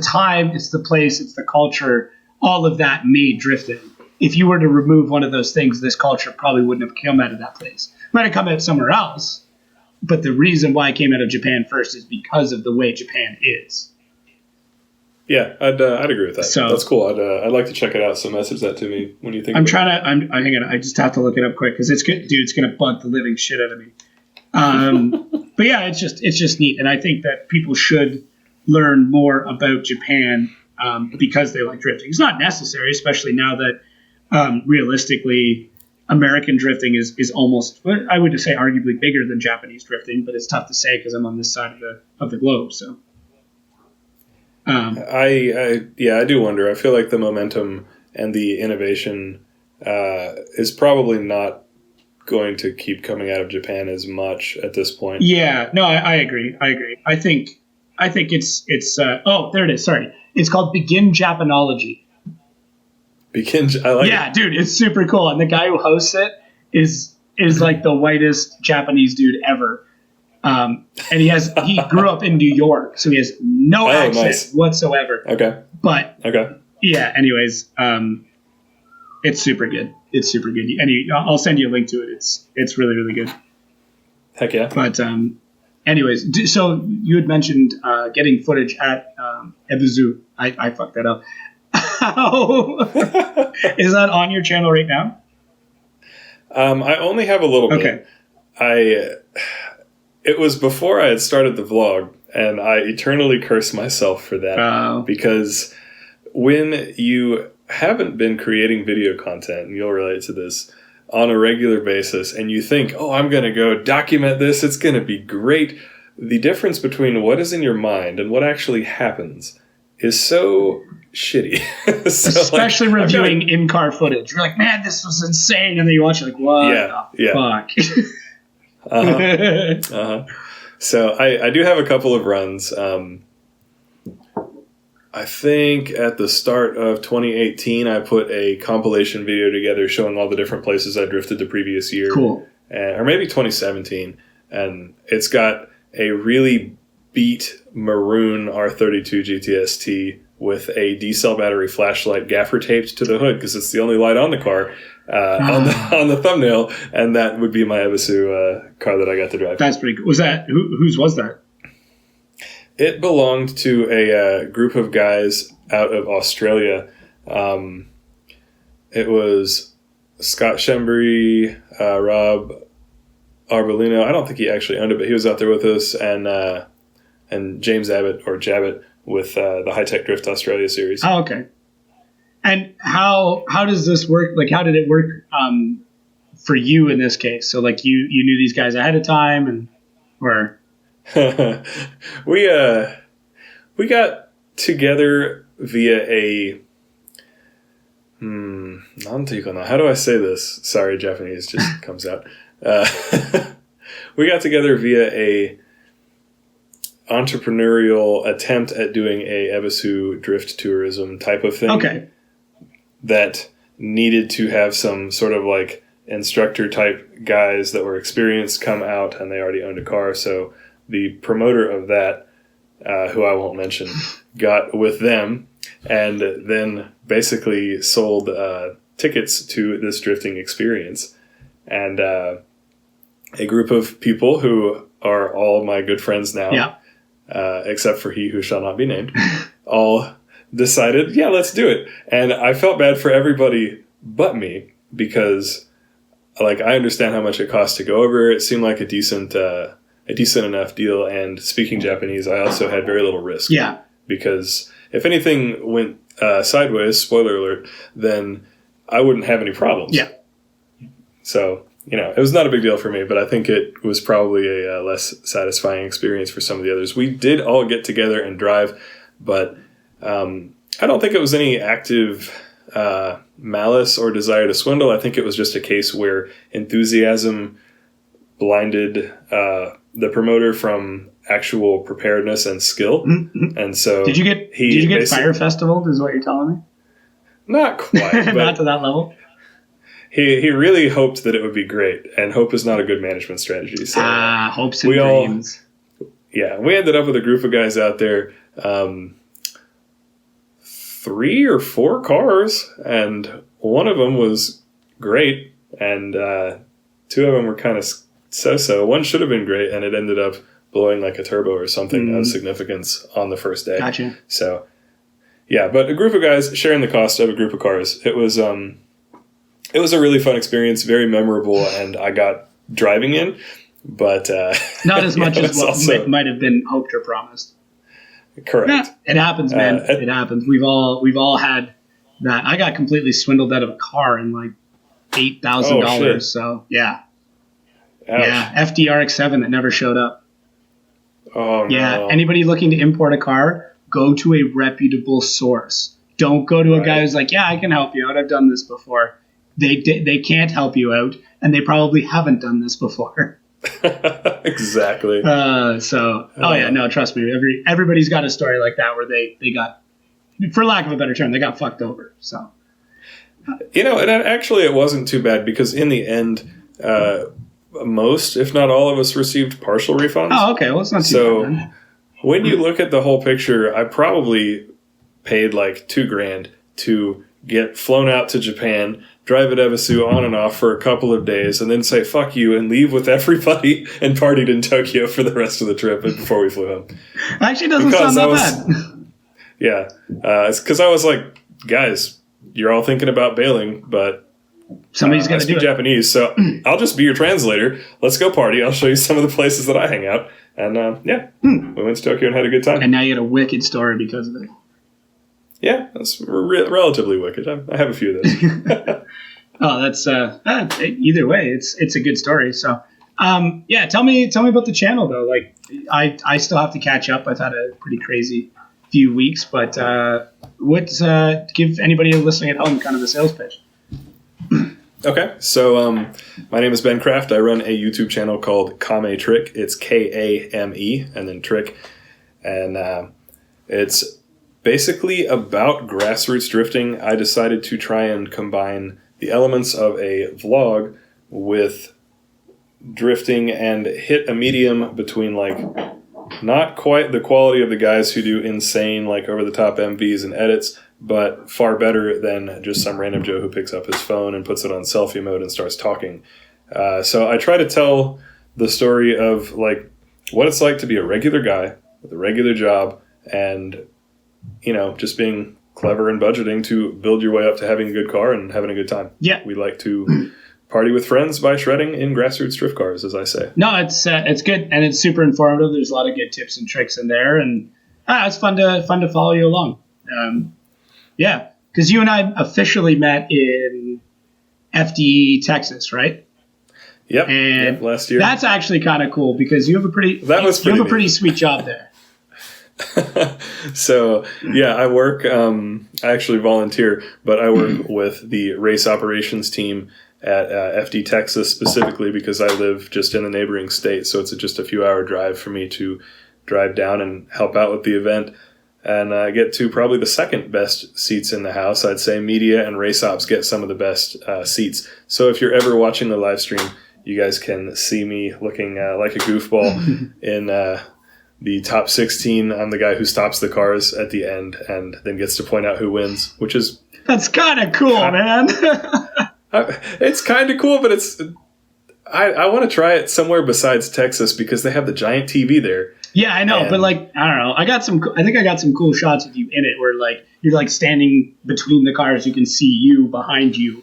time, it's the place, it's the culture. All of that made drifting. If you were to remove one of those things, this culture probably wouldn't have come out of that place. It might have come out somewhere else, but the reason why it came out of Japan first is because of the way Japan is. Yeah, I'd agree with that. So, that's cool. I'd like to check it out. So message that to me when you think. I just have to look it up quick because it's good, dude. It's gonna bug the living shit out of me. But yeah, it's just neat, and I think that people should learn more about Japan because they like drifting. It's not necessary, especially now that realistically, American drifting is almost, I would say, arguably bigger than Japanese drifting. But it's tough to say because I'm on this side of the globe. So. I do wonder. I feel like the momentum and the innovation is probably not going to keep coming out of Japan as much at this point. Yeah, no, I agree. I think it's there it is. Sorry, it's called Begin Japanology. I like it. Yeah, dude, it's super cool. And the guy who hosts it is like the whitest Japanese dude ever. And he grew up in New York, so he has no accent whatsoever. Okay. But yeah, anyways, it's super good. It's super good. I'll send you a link to it. It's really, really good. Heck yeah. But anyways, so you had mentioned getting footage at Ebisu. I fucked that up. Is that on your channel right now? I only have a little bit. Okay. It was before I had started the vlog, and I eternally curse myself for that. Because when you haven't been creating video content, and you'll relate to this, on a regular basis, and you think, oh, I'm going to go document this, it's going to be great. The difference between what is in your mind and what actually happens is so shitty. Especially reviewing in-car footage. You're like, man, this was insane. And then you watch it like, what the fuck? So I do have a couple of runs. I think at the start of 2018, I put a compilation video together showing all the different places I drifted the previous year. Cool. Or maybe 2017. And it's got a really beat maroon R32 GTST with a D-cell battery flashlight gaffer taped to the hood because it's the only light on the car on the thumbnail, and that would be my Ebisu car that I got to drive. That's pretty cool. Was that whose was that? It belonged to a group of guys out of Australia. It was Scott Shembry, Rob Arbolino. I don't think he actually owned it, but he was out there with us, and James Abbott or Jabbett with the High Tech Drift Australia series. Oh, okay. And how does this work? Like, how did it work for you in this case? So, like, you knew these guys ahead of time, or we got together via a how do I say this? Sorry, Japanese just comes out. We got together via a entrepreneurial attempt at doing a Ebisu drift tourism type of thing. Okay. That needed to have some sort of like instructor type guys that were experienced come out, and they already owned a car. So the promoter of that, who I won't mention, got with them and then basically sold tickets to this drifting experience. And a group of people who are all my good friends now, except for he who shall not be named, all decided, yeah, let's do it. And I felt bad for everybody but me because, like, I understand how much it costs to go over. It seemed like a decent enough deal. And speaking Japanese, I also had very little risk. Yeah. Because if anything went sideways, spoiler alert, then I wouldn't have any problems. Yeah. So, it was not a big deal for me, but I think it was probably a less satisfying experience for some of the others. We did all get together and drive, but I don't think it was any active malice or desire to swindle. I think it was just a case where enthusiasm blinded the promoter from actual preparedness and skill. Mm-hmm. And so did you get Fire Festival is what you're telling me? Not quite. But not to that level. He really hoped that it would be great, and hope is not a good management strategy. So hopes and dreams. We ended up with a group of guys out there, 3 or 4 cars, and one of them was great, and 2 of them were kind of so-so. One should have been great, and it ended up blowing like a turbo or something of significance on the first day. Gotcha. So, yeah, but a group of guys sharing the cost of a group of cars. It was a really fun experience, very memorable, and I got driving in, but not as much as what might have been hoped or promised. Correct. Yeah, it happens, man. It happens. We've all had that. I got completely swindled out of a car in like $8,000. So yeah. Ouch. Yeah, FDRX7 that never showed up. Oh no. Yeah, anybody looking to import a car, go to a reputable source. Don't go to a guy who's like, yeah, I can help you out. I've done this before. They can't help you out, and they probably haven't done this before. Exactly. Trust me. Everybody's got a story like that where they got, for lack of a better term, they got fucked over. So, and actually it wasn't too bad because in the end, most, if not all of us received partial refunds. Oh, okay. Well, it's not too bad then. When you look at the whole picture, I probably paid like $2,000 to get flown out to Japan, drive at Ebisu on and off for a couple of days, and then say fuck you and leave with everybody and partied in Tokyo for the rest of the trip before we flew home. Actually, doesn't sound that bad. Yeah. It's because I was like, guys, you're all thinking about bailing, but somebody's got to do it. Japanese, so I'll just be your translator. Let's go party. I'll show you some of the places that I hang out. And we went to Tokyo and had a good time. And now you get a wicked story because of it. Yeah, that's relatively wicked. I have a few of those. Oh, that's either way, it's a good story. So, tell me about the channel though. Like, I still have to catch up. I've had a pretty crazy few weeks, but give anybody listening at home kind of a sales pitch. Okay, so my name is Ben Kraft. I run a YouTube channel called Kame Trick. It's Kame and then Trick, and it's basically about grassroots drifting. I decided to try and combine the elements of a vlog with drifting and hit a medium between like not quite the quality of the guys who do insane like over the top MVs and edits, but far better than just some random Joe who picks up his phone and puts it on selfie mode and starts talking. So I try to tell the story of like what it's like to be a regular guy with a regular job and just being clever and budgeting to build your way up to having a good car and having a good time. Yeah. We like to party with friends by shredding in grassroots drift cars, as I say. No, it's good, and it's super informative. There's a lot of good tips and tricks in there, and it's fun to follow you along. Because you and I officially met in FD, Texas, right? Yep, last year. That's actually kind of cool because you have a pretty sweet job there. So, I work, I actually volunteer, but I work with the race operations team at FD Texas specifically because I live just in a neighboring state. So it's just a few hour drive for me to drive down and help out with the event. And I get to probably the second best seats in the house. I'd say media and race ops get some of the best seats. So if you're ever watching the live stream, you guys can see me looking like a goofball in the top 16. I'm the guy who stops the cars at the end and then gets to point out who wins, which is... That's kind of cool, man. It's kind of cool, but it's... I want to try it somewhere besides Texas because they have the giant TV there. Yeah, I know, but like, I don't know. I think I got some cool shots of you in it where like you're like standing between the cars. You can see you behind you.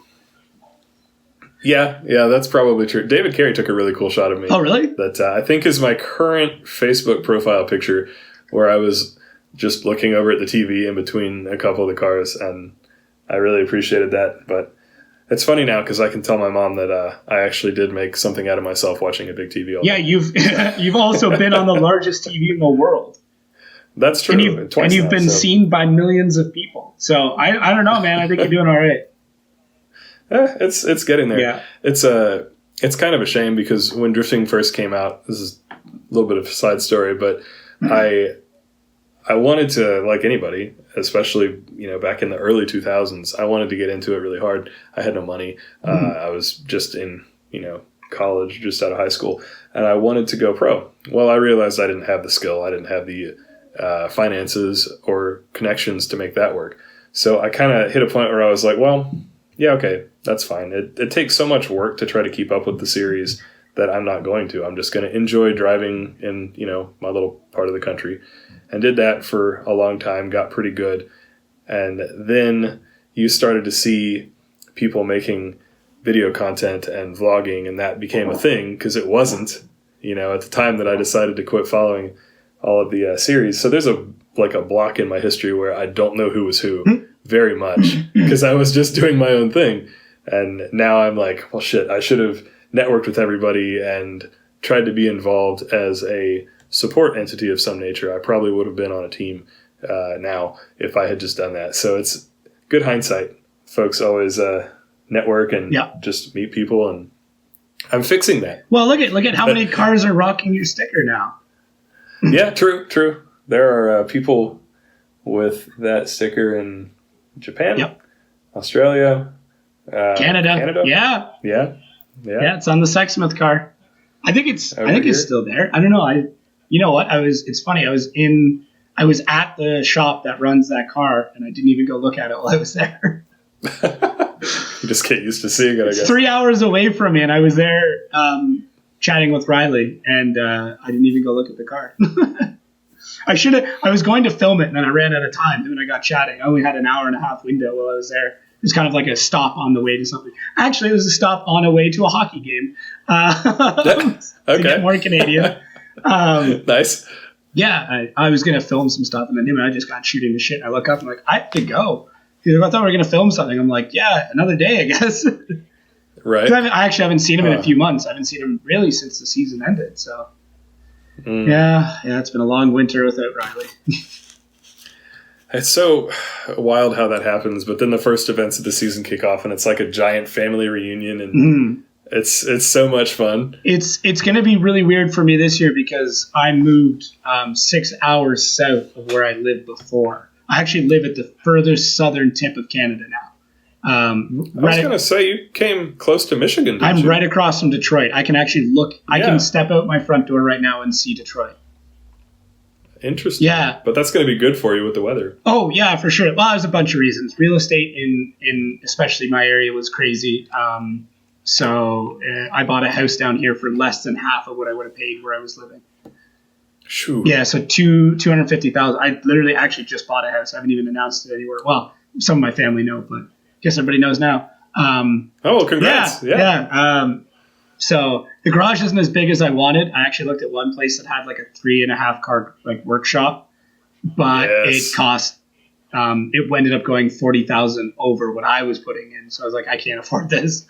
Yeah, that's probably true. David Carey took a really cool shot of me. Oh, really? That I think is my current Facebook profile picture where I was just looking over at the TV in between a couple of the cars, and I really appreciated that. But it's funny now because I can tell my mom that I actually did make something out of myself watching a big TV all day. Yeah, you've also been on the largest TV in the world. That's true. And you've been seen by millions of people. So I don't know, man. I think you're doing all right. It's getting there. Yeah. It's kind of a shame because when drifting first came out, this is a little bit of a side story, but I wanted to, like anybody, especially back in the early 2000s, I wanted to get into it really hard. I had no money. I was just in college, just out of high school, and I wanted to go pro. Well, I realized I didn't have the skill. I didn't have the finances or connections to make that work. So I kind of hit a point where I was like, well, yeah, okay, that's fine. It takes so much work to try to keep up with the series that I'm not going to. I'm just going to enjoy driving in, my little part of the country. And did that for a long time, got pretty good. And then you started to see people making video content and vlogging, and that became a thing because it wasn't, at the time that I decided to quit following all of the series. So there's a block in my history where I don't know who was who very much because I was just doing my own thing. And now I'm like, well, shit, I should have networked with everybody and tried to be involved as a support entity of some nature. I probably would have been on a team now if I had just done that. So it's good hindsight. Folks always network and just meet people, and I'm fixing that. Well, look at how many cars are rocking your sticker now. Yeah, true. There are people with that sticker in Japan, Australia, Canada. Yeah, it's on the Sexsmith car. I think it's still there. I don't know. You know what? It's funny. I was at the shop that runs that car, and I didn't even go look at it while I was there. You just get used to seeing it, I guess. It's 3 hours away from me, and I was there chatting with Riley, and I didn't even go look at the car. I was going to film it, and then I ran out of time, and then I got chatting. I only had an hour and a half window while I was there. It was kind of like a stop on the way to something. Actually, it was a stop on a way to a hockey game. To get more Canadian. Nice. Yeah, I was going to film some stuff, and then him and I just got shooting the shit. I look up, and I'm like, I have to go. He's like, I thought we were going to film something. I'm like, yeah, another day, I guess. Right. I actually haven't seen him in a few months. I haven't seen him really since the season ended. So, yeah, it's been a long winter without Riley. It's so wild how that happens. But then the first events of the season kick off, and it's like a giant family reunion, and it's so much fun. It's going to be really weird for me this year because I moved 6 hours south of where I lived before. I actually live at the furthest southern tip of Canada now. I was going to say, you came close to Michigan, didn't you? I'm right across from Detroit. I can actually look. I can step out my front door right now and see Detroit. Interesting. Yeah. But that's going to be good for you with the weather. Oh, yeah, for sure. Well, there's a bunch of reasons. Real estate in especially my area was crazy. So I bought a house down here for less than half of what I would have paid where I was living. Shoo. Yeah, so $250,000. I literally actually just bought a house. I haven't even announced it anywhere. Well, some of my family know, but I guess everybody knows now. Congrats. Yeah. So the garage isn't as big as I wanted. I actually looked at one place that had like a 3.5 car like workshop, but it cost. It ended up going $40,000 over what I was putting in. So I was like, I can't afford this.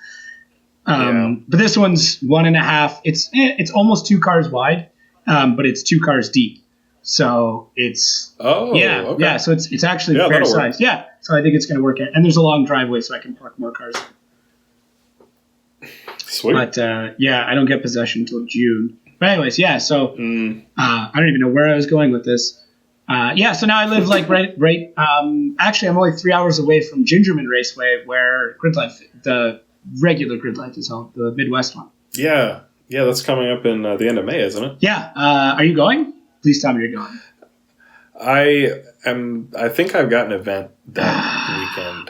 But this one's 1.5. It's almost 2 cars wide, but it's 2 cars deep. So it's So it's actually fair size. Work. Yeah. So I think it's going to work out. And there's a long driveway, so I can park more cars. Sweet. But I don't get possession until June. But anyways, so I don't even know where I was going with this. So now I live like right. Actually, I'm only 3 hours away from Gingerman Raceway, where Grid Life, the regular Grid Life, is held, the Midwest one. Yeah, that's coming up in the end of May, isn't it? Yeah. Are you going? Please tell me you're going. I think I've got an event that weekend.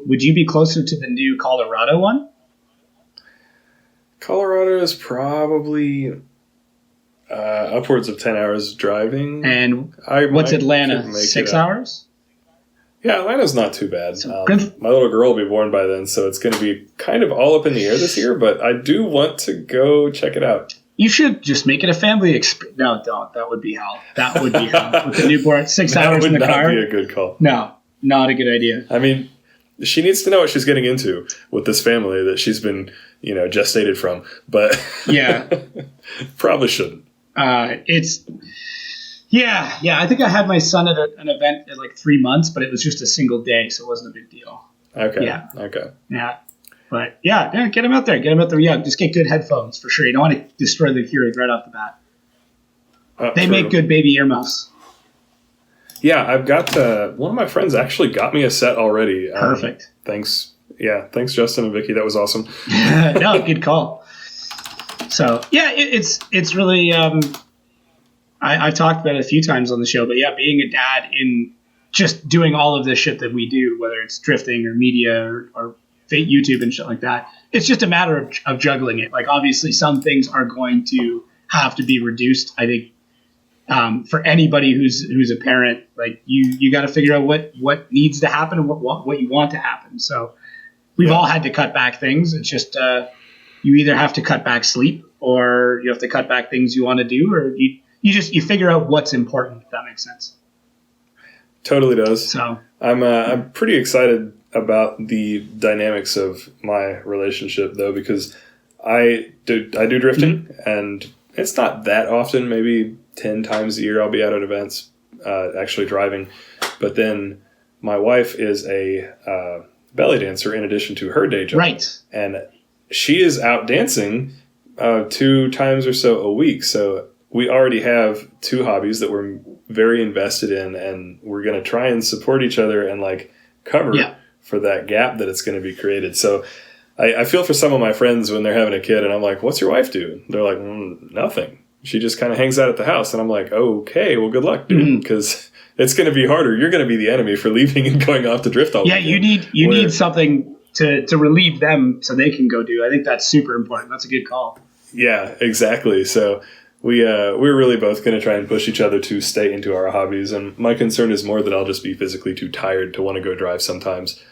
Would you be closer to the new Colorado one? Colorado is probably upwards of 10 hours driving. And what's Atlanta? 6 hours? Yeah, Atlanta's not too bad. My little girl will be born by then, so it's going to be kind of all up in the air this year, but I do want to go check it out. You should just make it a family experience. No, don't. That would be hell. That would be hell. With the newborn, 6 hours in the car. That would not be a good call. No, not a good idea. I mean, she needs to know what she's getting into with this family that she's been, gestated from. But probably shouldn't. I think I had my son at an event at like 3 months, but it was just a single day, so it wasn't a big deal. Okay. Yeah. Okay. Yeah. But get him out there. Get him out there young. Just get good headphones for sure. You don't want to destroy the hearing right off the bat. They make good baby earmuffs. Yeah, I've got one of my friends actually got me a set already. Perfect. Thanks. Yeah, thanks Justin and Vicky. That was awesome. No, good call. So it's really. I've talked about it a few times on the show, but being a dad in just doing all of this shit that we do, whether it's drifting or media or YouTube and shit like that, it's just a matter of juggling it. Like obviously some things are going to have to be reduced. I think for anybody who's a parent, like you got to figure out what needs to happen and what you want to happen. So we've all had to cut back things. It's just you either have to cut back sleep or you have to cut back things you want to do, or you figure out what's important, if that makes sense. Totally does. So I'm pretty excited about the dynamics of my relationship though, because I do drifting and it's not that often, maybe 10 times a year I'll be out at events, actually driving. But then my wife is a belly dancer in addition to her day job. Right. And she is out dancing 2 times or so a week. So we already have 2 hobbies that we're very invested in, and we're going to try and support each other and like cover for that gap that it's going to be created. So I feel for some of my friends when they're having a kid and I'm like, what's your wife do? They're like, nothing. She just kind of hangs out at the house. And I'm like, okay, well, good luck, dude. Because it's going to be harder. You're going to be the enemy for leaving and going off to drift all weekend. You need something to relieve them so they can go do. I think that's super important. That's a good call. Yeah, exactly. So we're really both going to try and push each other to stay into our hobbies. And my concern is more that I'll just be physically too tired to want to go drive sometimes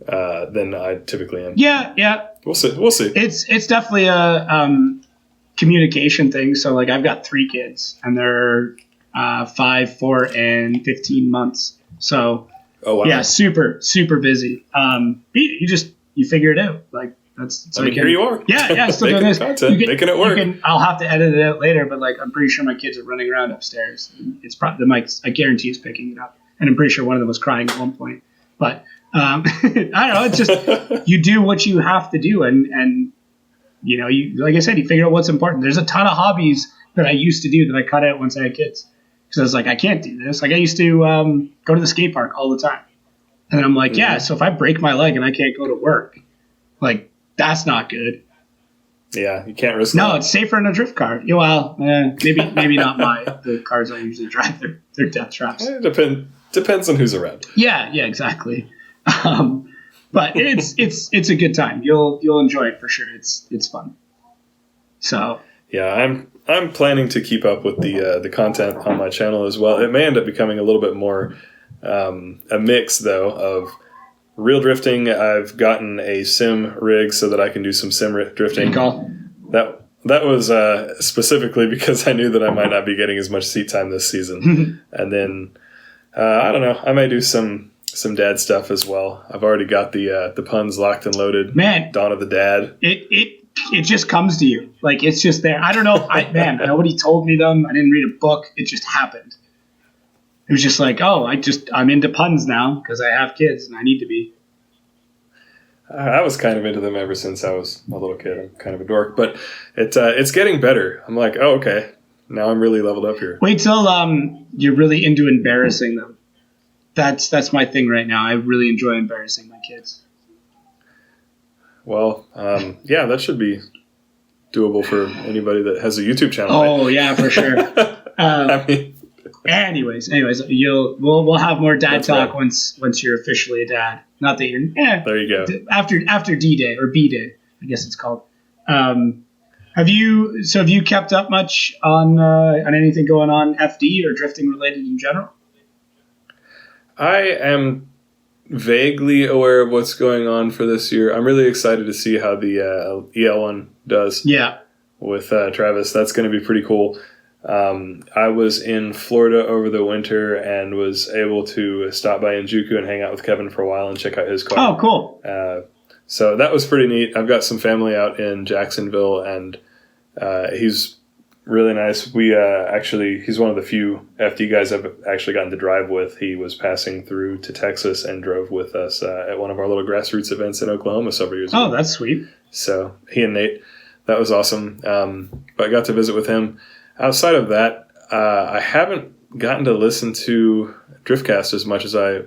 than I typically am. Yeah. We'll see. It's definitely a communication thing. So like I've got 3 kids and they're 5, 4, and 15 months. So yeah, super, super busy. You figure it out. Like that's here you are. Yeah, still doing this content, making it work. I'll have to edit it out later, but like I'm pretty sure my kids are running around upstairs. It's probably the mic. I guarantee is picking it up, and I'm pretty sure one of them was crying at one point. But I don't know. It's just you do what you have to do, and you know, like I said, you figure out what's important. There's a ton of hobbies that I used to do that I cut out once I had kids because I was like, I can't do this. Like I used to go to the skate park all the time, and then I'm like, so if I break my leg and I can't go to work, like that's not good. Yeah, you can't risk. No, it's safer in a drift car. Yeah, well, maybe not the cars I usually drive. They're death traps. Depends on who's around. Yeah, exactly. But it's a good time. You'll enjoy it for sure. It's fun. So yeah, I'm planning to keep up with the content on my channel as well. It may end up becoming a little bit more a mix though of real drifting. I've gotten a sim rig so that I can do some sim drifting. Good call. That was specifically because I knew that I might not be getting as much seat time this season. And then I don't know. I may do some dad stuff as well. I've already got the puns locked and loaded. Man, Dawn of the Dad. It just comes to you. Like it's just there. I don't know. Nobody told me them. I didn't read a book. It just happened. It was just like, I'm into puns now because I have kids and I need to be. I was kind of into them ever since I was a little kid. I'm kind of a dork, but it's getting better. I'm like, oh, okay. Now I'm really leveled up here. Wait till you're really into embarrassing them. That's my thing right now. I really enjoy embarrassing my kids. Well, yeah, that should be doable for anybody that has a YouTube channel. Oh, right? Yeah, for sure. I mean, anyways, we'll have more dad talk right. once you're officially a dad. Not that you're. There you go. After D-Day or B-Day, I guess it's called. Have you kept up much on anything going on FD or drifting related in general? I am vaguely aware of what's going on for this year. I'm really excited to see how the EL1 does. Yeah. With Travis, that's going to be pretty cool. I was in Florida over the winter and was able to stop by in Juku and hang out with Kevin for a while and check out his car. Oh, cool. So that was pretty neat. I've got some family out in Jacksonville, and he's really nice. He's one of the few FD guys I've actually gotten to drive with. He was passing through to Texas and drove with us at one of our little grassroots events in Oklahoma several years ago. Oh, that's sweet. So he and Nate, that was awesome. But I got to visit with him. Outside of that, I haven't gotten to listen to Driftcast as much as I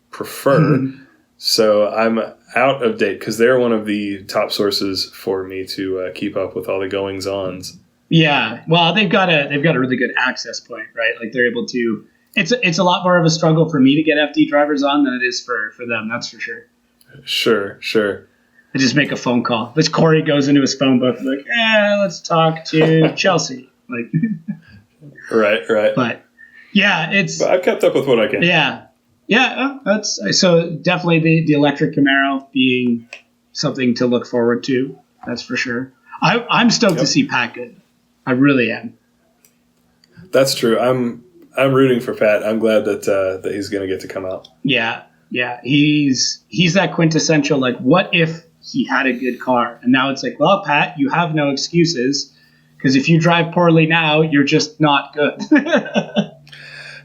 prefer. Mm-hmm. So I'm out of date because they're one of the top sources for me to keep up with all the goings-ons. Yeah, well, they've got a really good access point, right? Like they're able to. It's a lot more of a struggle for me to get FD drivers on than it is for them. That's for sure. Sure. I just make a phone call. This Corey goes into his phone book like, let's talk to Chelsea. Like, right. But yeah, But I've kept up with what I can. Yeah. That's so definitely the electric Camaro being something to look forward to. That's for sure. I'm stoked to see Pat good. I really am. That's true. I'm rooting for Pat. I'm glad that he's going to get to come out. Yeah. He's that quintessential. Like, what if he had a good car? And now it's like, well, Pat, you have no excuses because if you drive poorly now, you're just not good.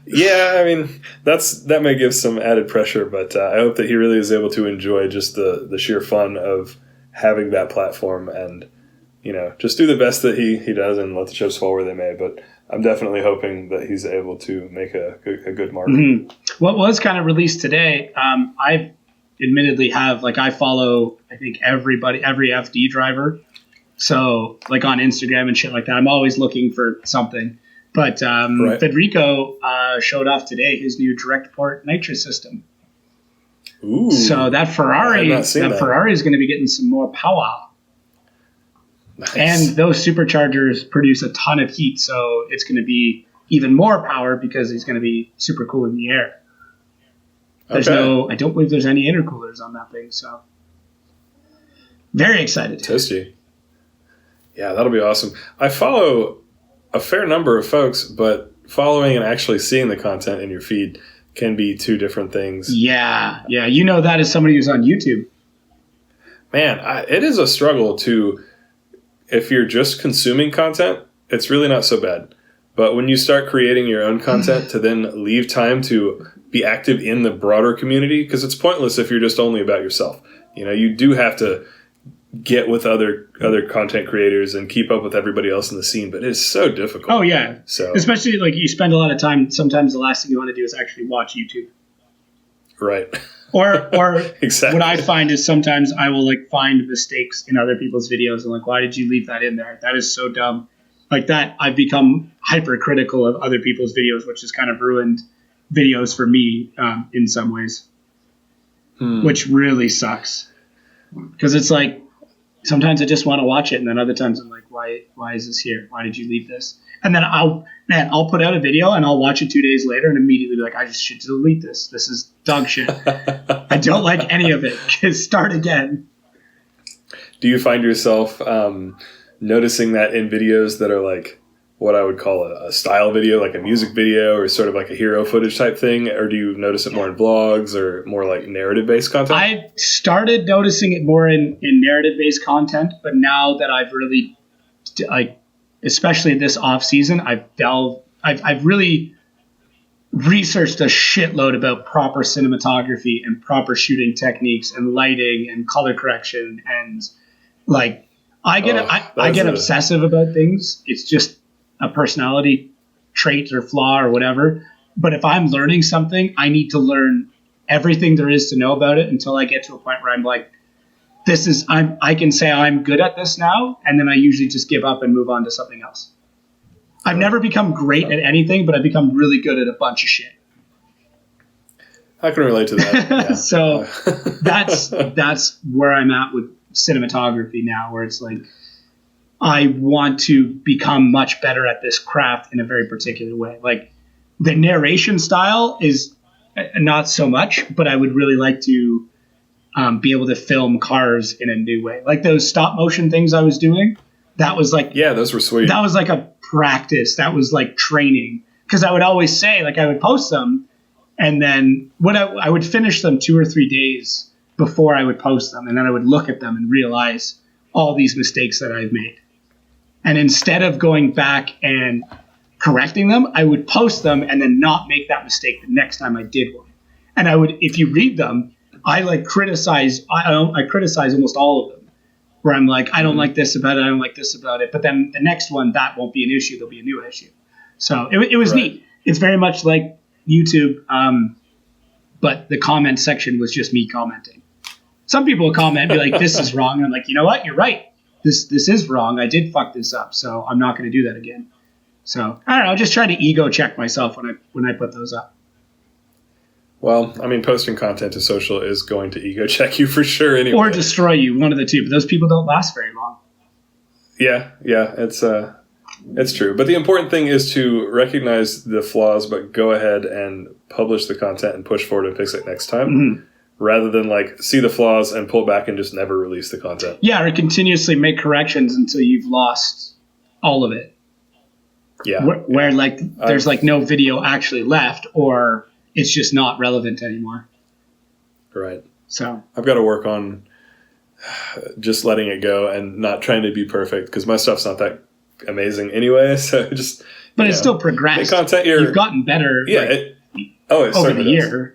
Yeah, I mean, that may give some added pressure, but I hope that he really is able to enjoy just the sheer fun of having that platform and, just do the best that he does and let the chips fall where they may. But I'm definitely hoping that he's able to make a good mark. Mm-hmm. What was kind of released today, I admittedly I follow, I think, every FD driver. So, like on Instagram and shit like that, I'm always looking for something. But Federico showed off today his new direct port nitrous system. Ooh, so that Ferrari is going to be getting some more power. Nice. And those superchargers produce a ton of heat, so it's going to be even more power because it's going to be super cool in the air. I don't believe there's any intercoolers on that thing, so very excited. Toasty. Yeah, that'll be awesome. I follow a fair number of folks, but following and actually seeing the content in your feed can be two different things. Yeah. That as somebody who's on YouTube. Man, it is a struggle to, if you're just consuming content, it's really not so bad. But when you start creating your own content to then leave time to be active in the broader community, because it's pointless if you're just only about yourself. You do have to get with other content creators and keep up with everybody else in the scene, but it's so difficult. Oh yeah. So especially you spend a lot of time, sometimes the last thing you want to do is actually watch YouTube. Right. Or exactly. What I find is sometimes I will find mistakes in other people's videos and why did you leave that in there? That is so dumb. Like that, I've become hypercritical of other people's videos, which has kind of ruined videos for me in some ways, which really sucks. Because it's sometimes I just want to watch it, and then other times I'm like, why is this here? Why did you leave this? And then I'll put out a video and I'll watch it 2 days later and immediately be like, I just should delete this. This is dog shit. I don't like any of it. Start again. Do you find yourself noticing that in videos that are what I would call a style video, like a music video or sort of like a hero footage type thing? Or do you notice it more in vlogs or more narrative-based content? I started noticing it more in narrative-based content, but now that I've really, especially this off-season, I've really researched a shitload about proper cinematography and proper shooting techniques and lighting and color correction. And I get obsessive about things. It's just a personality trait or flaw or whatever. But if I'm learning something, I need to learn everything there is to know about it until I get to a point where I'm like, I can say I'm good at this now. And then I usually just give up and move on to something else. I've never become great at anything, but I've become really good at a bunch of shit. I can relate to that. Yeah. So that's where I'm at with cinematography now, where it's I want to become much better at this craft in a very particular way. The narration style is not so much, but I would really like to be able to film cars in a new way. Those stop motion things I was doing, that was yeah, those were sweet. That was a practice. That was training. Because I would always say, I would post them, and then I would finish them 2 or 3 days before I would post them, and then I would look at them and realize all these mistakes that I've made. And instead of going back and correcting them, I would post them and then not make that mistake the next time I did one. And if you read them, I criticize almost all of them, where I'm I don't like this about it, I don't like this about it. But then the next one, that won't be an issue, there'll be a new issue. So it was neat. It's very much like YouTube, but the comment section was just me commenting. Some people will comment and be like, this is wrong. And I'm like, you know what? You're right. This is wrong. I did fuck this up, so I'm not going to do that again. So I don't know. Just trying to ego check myself when I put those up. Well, I mean, posting content to social is going to ego check you for sure anyway. Or destroy you, one of the two. But those people don't last very long. Yeah, it's true. But the important thing is to recognize the flaws, but go ahead and publish the content and push forward and fix it next time. Mm-hmm. Rather than see the flaws and pull back and just never release the content. Yeah, or continuously make corrections until you've lost all of it. Yeah. Where there's no video actually left, or it's just not relevant anymore. Right. So I've got to work on just letting it go and not trying to be perfect, because my stuff's not that amazing anyway. So just but it's still progressed. The content you've gotten better. Over the years.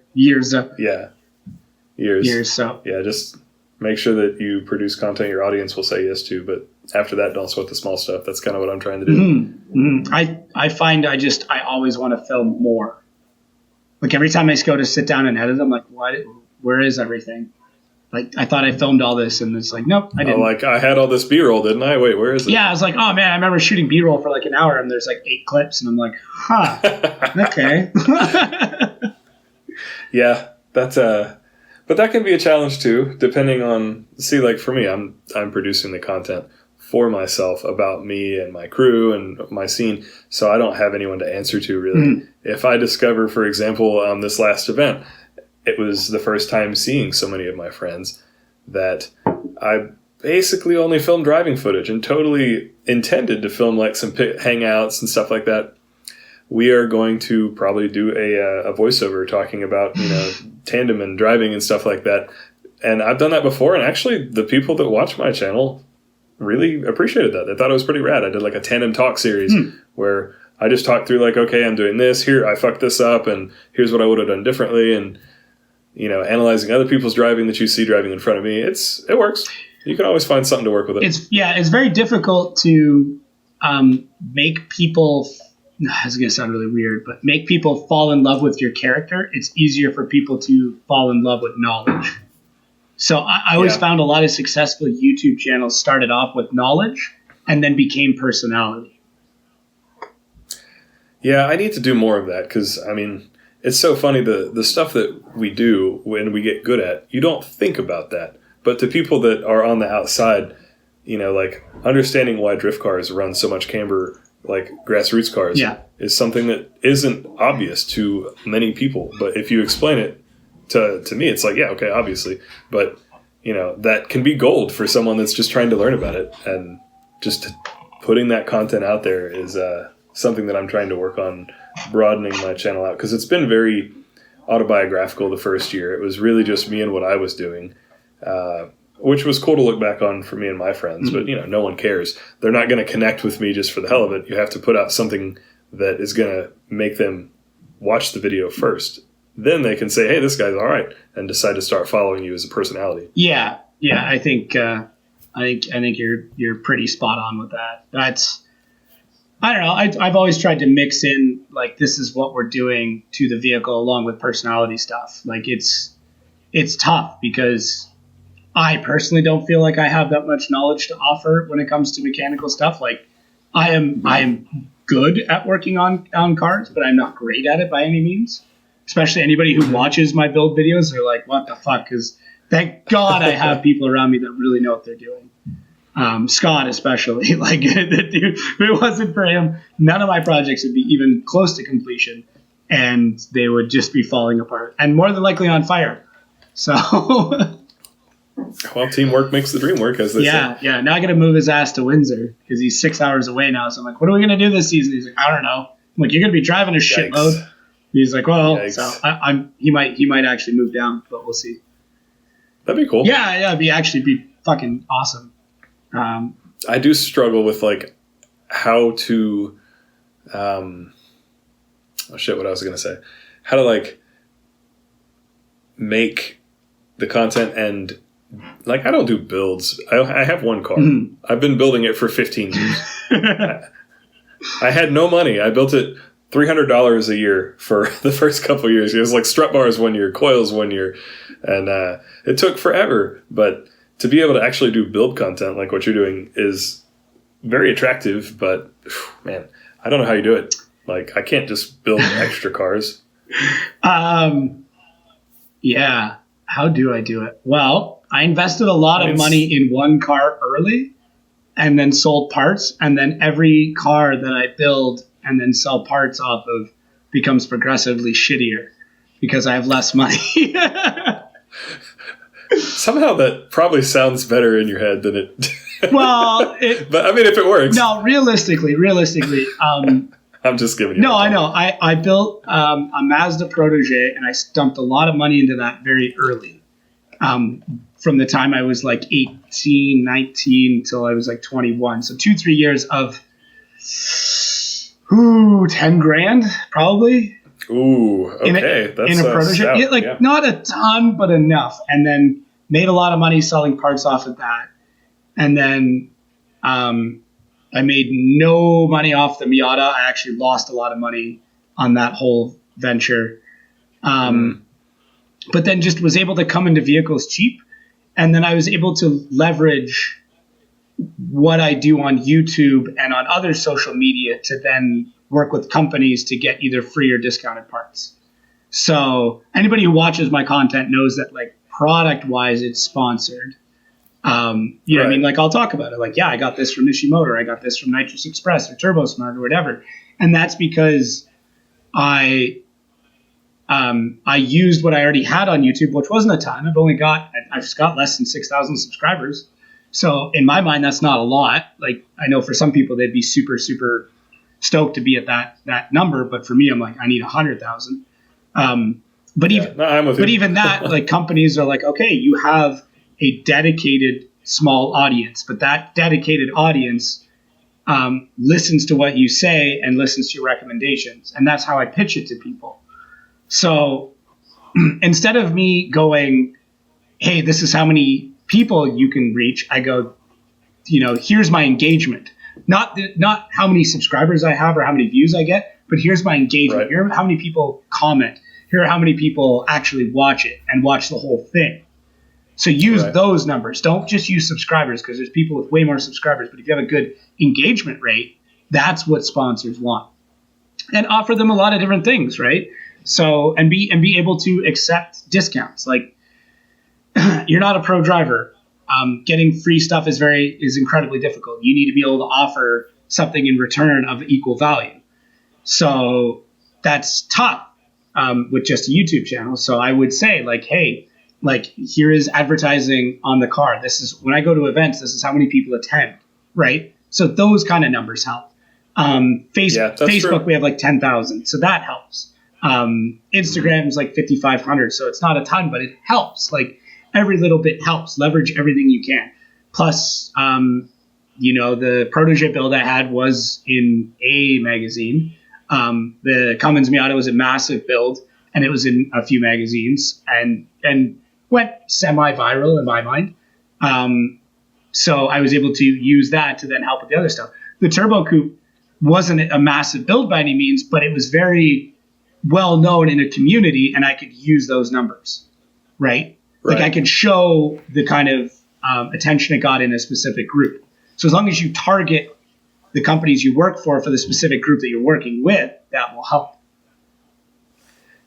Years. So just make sure that you produce content your audience will say yes to. But after that, don't sweat the small stuff. That's kind of what I'm trying to do. Mm-hmm. I find I always want to film more. Like every time I go to sit down and edit, I'm like, what? Where is everything? Like I thought I filmed all this, and it's like, nope, I didn't. I had all this B-roll, didn't I? Wait, where is it? Yeah, I was like, oh man, I remember shooting B-roll for like an hour, and there's like 8 clips, and I'm like, huh, okay. Yeah, that's but that can be a challenge too, depending on. See, like for me, I'm producing the content for myself about me and my crew and my scene, so I don't have anyone to answer to really. Mm. If I discover, for example, this last event, it was the first time seeing so many of my friends that I basically only filmed driving footage and totally intended to film like some hangouts and stuff like that. We are going to probably do a voiceover talking about, tandem and driving and stuff like that. And I've done that before, and actually the people that watch my channel really appreciated that. They thought it was pretty rad. I did like a tandem talk series where I just talked through like, okay, I'm doing this here. I fucked this up, and here's what I would have done differently. And, analyzing other people's driving that you see driving in front of me. It works. You can always find something to work with it. It's very difficult to make people, it's going to sound really weird, but make people fall in love with your character. It's easier for people to fall in love with knowledge. So I always found a lot of successful YouTube channels started off with knowledge and then became personality. Yeah, I need to do more of that because, it's so funny, the stuff that we do when we get good at, you don't think about that. But to people that are on the outside, like understanding why drift cars run so much camber like grassroots cars is something that isn't obvious to many people. But if you explain it to me, it's like, yeah, okay, obviously. But, that can be gold for someone that's just trying to learn about it. And just putting that content out there is something that I'm trying to work on, broadening my channel out. Because it's been very autobiographical the first year. It was really just me and what I was doing, which was cool to look back on for me and my friends. Mm-hmm. But, no one cares. They're not going to connect with me just for the hell of it. You have to put out something that is going to make them watch the video first. Then they can say, hey, this guy's all right, and decide to start following you as a personality. Yeah. I think you're pretty spot on with that. I don't know. I've always tried to mix in, like, this is what we're doing to the vehicle along with personality stuff. Like, it's tough because I personally don't feel like I have that much knowledge to offer when it comes to mechanical stuff. Like, I am good at working on cars, but I'm not great at it by any means. Especially anybody who watches my build videos, they're like, what the fuck? Because thank God I have people around me that really know what they're doing. Scott especially, like, the dude, if it wasn't for him, none of my projects would be even close to completion, and they would just be falling apart, and more than likely on fire. So, well, teamwork makes the dream work, as they say. Yeah. Now I got to move his ass to Windsor because he's 6 hours away now. So I'm like, what are we gonna do this season? He's like, I don't know. I'm like, you're gonna be driving a shitload. He's like, well, yikes. So he might actually move down, but we'll see. That'd be cool. Yeah, it'd be fucking awesome. I do struggle with like how to, what I was going to say, how to like make the content and like, I don't do builds. I have one car. Mm-hmm. I've been building it for 15 years. I had no money. I built it $300 a year for the first couple of years. It was like strut bars 1 year, coils 1 year. And it took forever. But to be able to actually do build content like what you're doing is very attractive. But, man, I don't know how you do it. Like, I can't just build extra cars. Yeah. How do I do it? Well, I invested a lot of money in one car early and then sold parts. And then every car that I build and then sell parts off of becomes progressively shittier because I have less money. Somehow that probably sounds better in your head than it. Well, but I mean, if it works. No, realistically. I'm just giving you. No, I know. I built a Mazda Protege, and I dumped a lot of money into that very early. From the time I was like 18, 19 till I was like 21. So 2-3 years of 10 grand probably. Ooh, okay. In a prototype. Not a ton, but enough. And then made a lot of money selling parts off of that. And then I made no money off the Miata. I actually lost a lot of money on that whole venture. But then just was able to come into vehicles cheap. And then I was able to leverage what I do on YouTube and on other social media to then work with companies to get either free or discounted parts. So anybody who watches my content knows that like product wise, it's sponsored. You know what I mean? Like I'll talk about it. Like, yeah, I got this from Ishimoto. I got this from Nitrous Express or Turbo Smart or whatever. And that's because I used what I already had on YouTube, which wasn't a ton. I've just got less than 6,000 subscribers. So in my mind, that's not a lot. Like I know for some people, they'd be super, super stoked to be at that number. But for me, I'm like, I need 100,000. But even that, like companies are like, okay, you have a dedicated small audience, but that dedicated audience listens to what you say and listens to your recommendations. And that's how I pitch it to people. So instead of me going, hey, this is how many people you can reach, I go, here's my engagement. Not how many subscribers I have or how many views I get, but here's my engagement. Right. Here are how many people comment. Here are how many people actually watch it and watch the whole thing. So use those numbers. Don't just use subscribers because there's people with way more subscribers. But if you have a good engagement rate, that's what sponsors want. And offer them a lot of different things, right? So and be able to accept discounts. Like you're not a pro driver. Getting free stuff is incredibly difficult. You need to be able to offer something in return of equal value. So that's tough with just a YouTube channel. So I would say like, hey, like here is advertising on the car. This is when I go to events, this is how many people attend, right? So those kind of numbers help. Facebook, true. We have like 10,000. So that helps. Instagram is like 5,500. So it's not a ton, but it helps. Like every little bit helps. Leverage everything you can. Plus, the protege build I had was in a magazine. The Cummins Miata was a massive build and it was in a few magazines and went semi-viral in my mind. So I was able to use that to then help with the other stuff. The Turbo Coupe wasn't a massive build by any means, but it was very well known in a community and I could use those numbers, right? Like I could show the kind of attention it got in a specific group. So as long as you target the companies you work for the specific group that you're working with, that will help.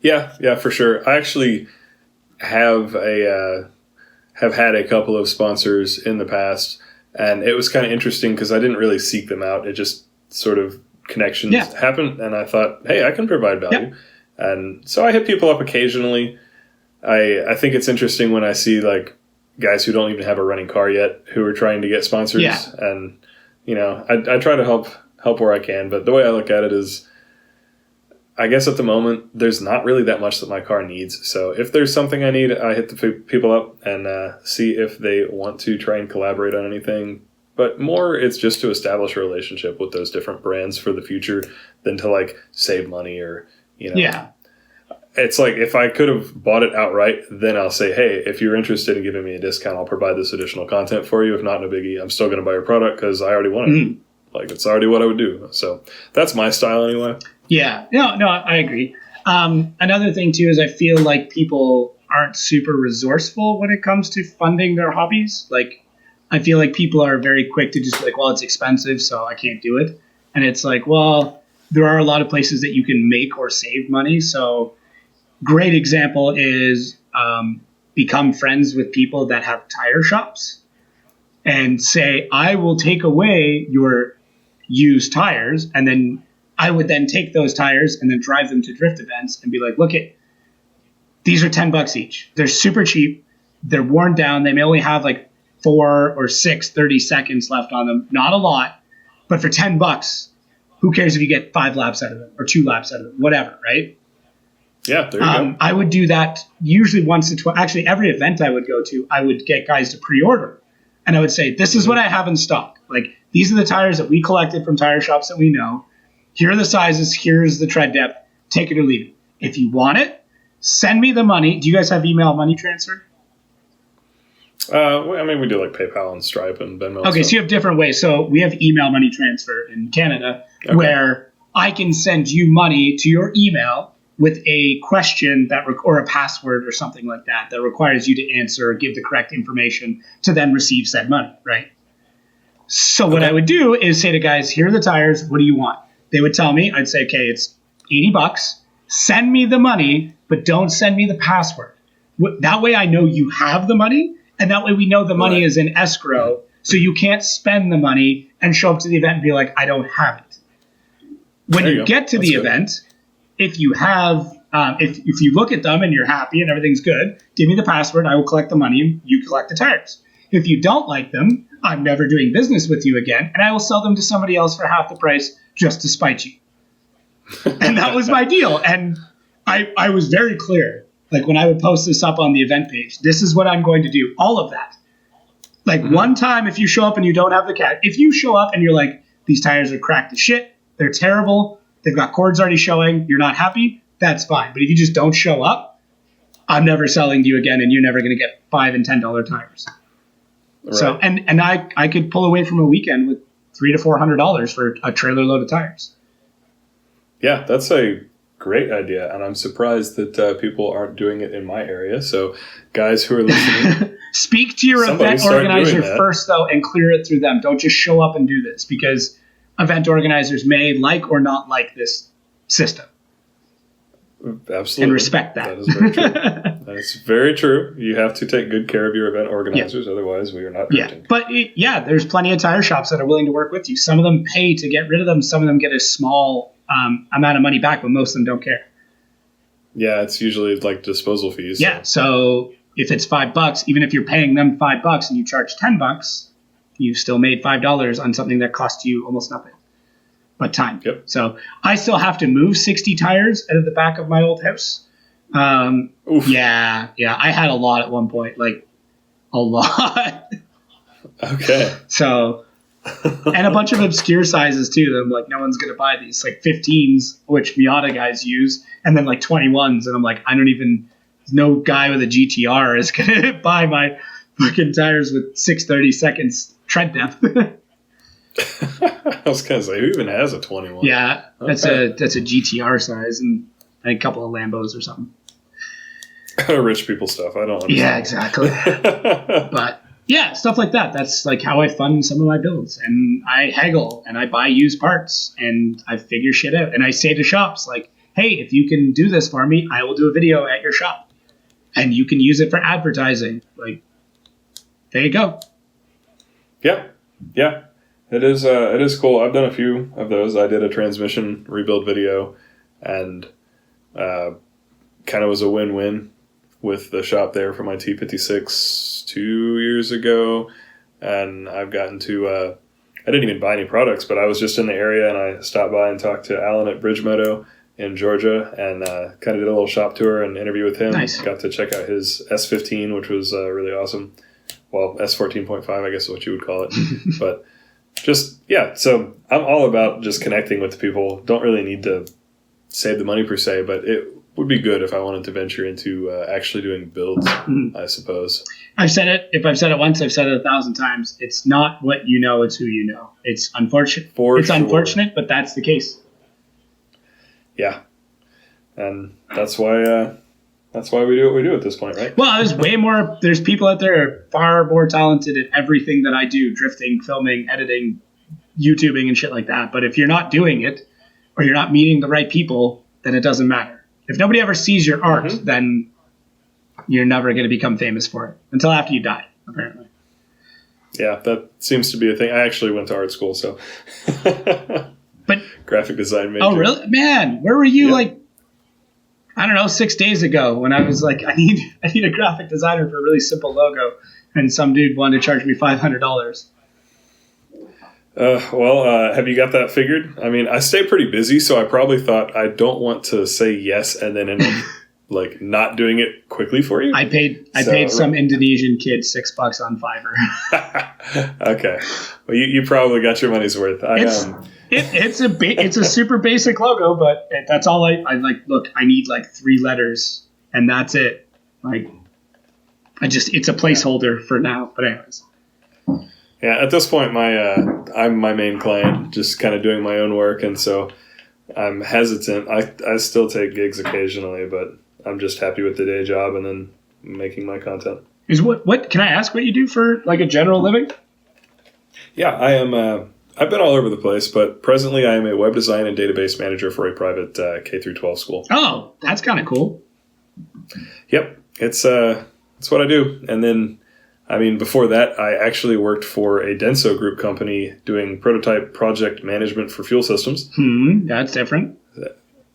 Yeah, for sure. I actually have had a couple of sponsors in the past, and it was kind of interesting because I didn't really seek them out. It just sort of connections happened, and I thought, hey, I can provide value. Yeah. And so I hit people up occasionally. I think it's interesting when I see like guys who don't even have a running car yet who are trying to get sponsors. Yeah. And, I try to help where I can. But the way I look at it is, I guess at the moment, there's not really that much that my car needs. So if there's something I need, I hit the people up and see if they want to try and collaborate on anything. But more, it's just to establish a relationship with those different brands for the future than to like save money or, Yeah. It's like if I could have bought it outright, then I'll say, hey, if you're interested in giving me a discount, I'll provide this additional content for you. If not, no biggie. I'm still going to buy your product because I already want it. Mm-hmm. Like it's already what I would do. So that's my style anyway. Yeah. No, I agree. Another thing too is I feel like people aren't super resourceful when it comes to funding their hobbies. Like I feel like people are very quick to just be like, well, it's expensive, so I can't do it. And it's like, well, there are a lot of places that you can make or save money. So great example is become friends with people that have tire shops and say, I will take away your used tires. And then I would then take those tires and then drive them to drift events and be like, look it, these are $10 each. They're super cheap. They're worn down. They may only have like 4 or 6 30 seconds left on them. Not a lot, but for $10, who cares if you get 5 laps out of it or 2 laps out of it, whatever, right? Yeah, there you go. I would do that usually once to actually every event I would go to, I would get guys to pre-order. And I would say, this is what I have in stock. Like, these are the tires that we collected from tire shops that we know. here are the sizes, here's the tread depth, take it or leave it. If you want it, send me the money. Do you guys have email money transfer? I mean, we do like PayPal and Stripe and Venmo. Okay, so you have different ways. So we have email money transfer in Canada, where I can send you money to your email with a question that or a password or something like that requires you to answer or give the correct information to then receive said money, right? So what I would do is say to guys, here are the tires. What do you want? They would tell me. I'd say, okay, it's $80. Send me the money, but don't send me the password. That way I know you have the money, and that way we know the money is in escrow, so you can't spend the money and show up to the event and be like, I don't have it. When you get to the event, if you have, if you look at them and you're happy and everything's good, give me the password. I will collect the money and you collect the tires. If you don't like them, I'm never doing business with you again, and I will sell them to somebody else for half the price just to spite you. And that was my deal. And I was very clear. Like when I would post this up on the event page, this is what I'm going to do. All of that. Like one time, if you show up and you don't have the cash, if you show up and you're like, these tires are cracked to shit, they're terrible, they've got cords already showing, you're not happy, that's fine. But if you just don't show up, I'm never selling to you again, and you're never going to get $5 and $10 tires. Right. So, and I could pull away from a weekend with $300 to $400 for a trailer load of tires. Yeah, that's a great idea, and I'm surprised that people aren't doing it in my area. So, guys who are listening, speak to your event organizer first, though, and clear it through them. Don't just show up and do this, because event organizers may like or not like this system. Absolutely. And respect that. That is very true. That is very true. You have to take good care of your event organizers, otherwise we are not drifting. But there's plenty of tire shops that are willing to work with you. Some of them pay to get rid of them. Some of them get a small amount of money back, but most of them don't care. Yeah, it's usually like disposal fees. Yeah, so if it's $5, even if you're paying them $5 and you charge $10, you've still made $5 on something that cost you almost nothing but time. Yep. So I still have to move 60 tires out of the back of my old house. Yeah. I had a lot at one point, like a lot. Okay. So, and a bunch of obscure sizes too. I'm like, no one's going to buy these, like 15s, which Miata guys use, and then like 21s. And I'm like, no guy with a GTR is going to buy my fucking tires with 630 seconds tread depth. I was going to say, who even has a 21? Yeah, that's a GTR size, and a couple of Lambos or something. Rich people stuff. I don't understand. Yeah, exactly. But yeah, stuff like that. That's like how I fund some of my builds, and I haggle and I buy used parts and I figure shit out. And I say to shops like, hey, if you can do this for me, I will do a video at your shop, and you can use it for advertising. Like, there you go. Yeah. It is cool. I've done a few of those. I did a transmission rebuild video, and kind of was a win-win with the shop there for my T56 2 years ago. And I've gotten to, I didn't even buy any products, but I was just in the area, and I stopped by and talked to Alan at Bridge Meadow in Georgia, and kind of did a little shop tour and interview with him. Nice. Got to check out his S15, which was really awesome. Well, S14.5, I guess is what you would call it. But just, yeah, so I'm all about just connecting with people. Don't really need to save the money per se, but it would be good if I wanted to venture into actually doing builds, I suppose. I've said it. If I've said it once, I've said it 1,000 times. It's not what you know, it's who you know. It's unfortunate. Unfortunate, but that's the case. Yeah. And that's why we do what we do at this point, right? Well, there's people out there who are far more talented at everything that I do, drifting, filming, editing, YouTubing, and shit like that. But if you're not doing it, or you're not meeting the right people, then it doesn't matter. If nobody ever sees your art, then you're never going to become famous for it. Until after you die, apparently. Yeah, that seems to be a thing. I actually went to art school, so... But graphic design major. Oh, really? Man, where were you, I don't know, 6 days ago when I was like, I need a graphic designer for a really simple logo, and some dude wanted to charge me $500. Have you got that figured? I mean, I stay pretty busy, so I probably thought I don't want to say yes and then end up not doing it quickly for you. I paid some Indonesian kid $6 on Fiverr. Okay, well, you probably got your money's worth. It's a super basic logo, but that's all I like. Look, I need like 3 letters, and that's it. Like, it's a placeholder for now. But anyways. Yeah, at this point, I'm my main client, just kind of doing my own work, and so I'm hesitant. I still take gigs occasionally, but I'm just happy with the day job and then making my content. What can I ask what you do for like a general living? Yeah, I am. I've been all over the place, but presently I am a web design and database manager for a private K through 12 school. Oh, that's kind of cool. Yep, it's what I do, and then. I mean, before that, I actually worked for a Denso Group company doing prototype project management for fuel systems. That's different.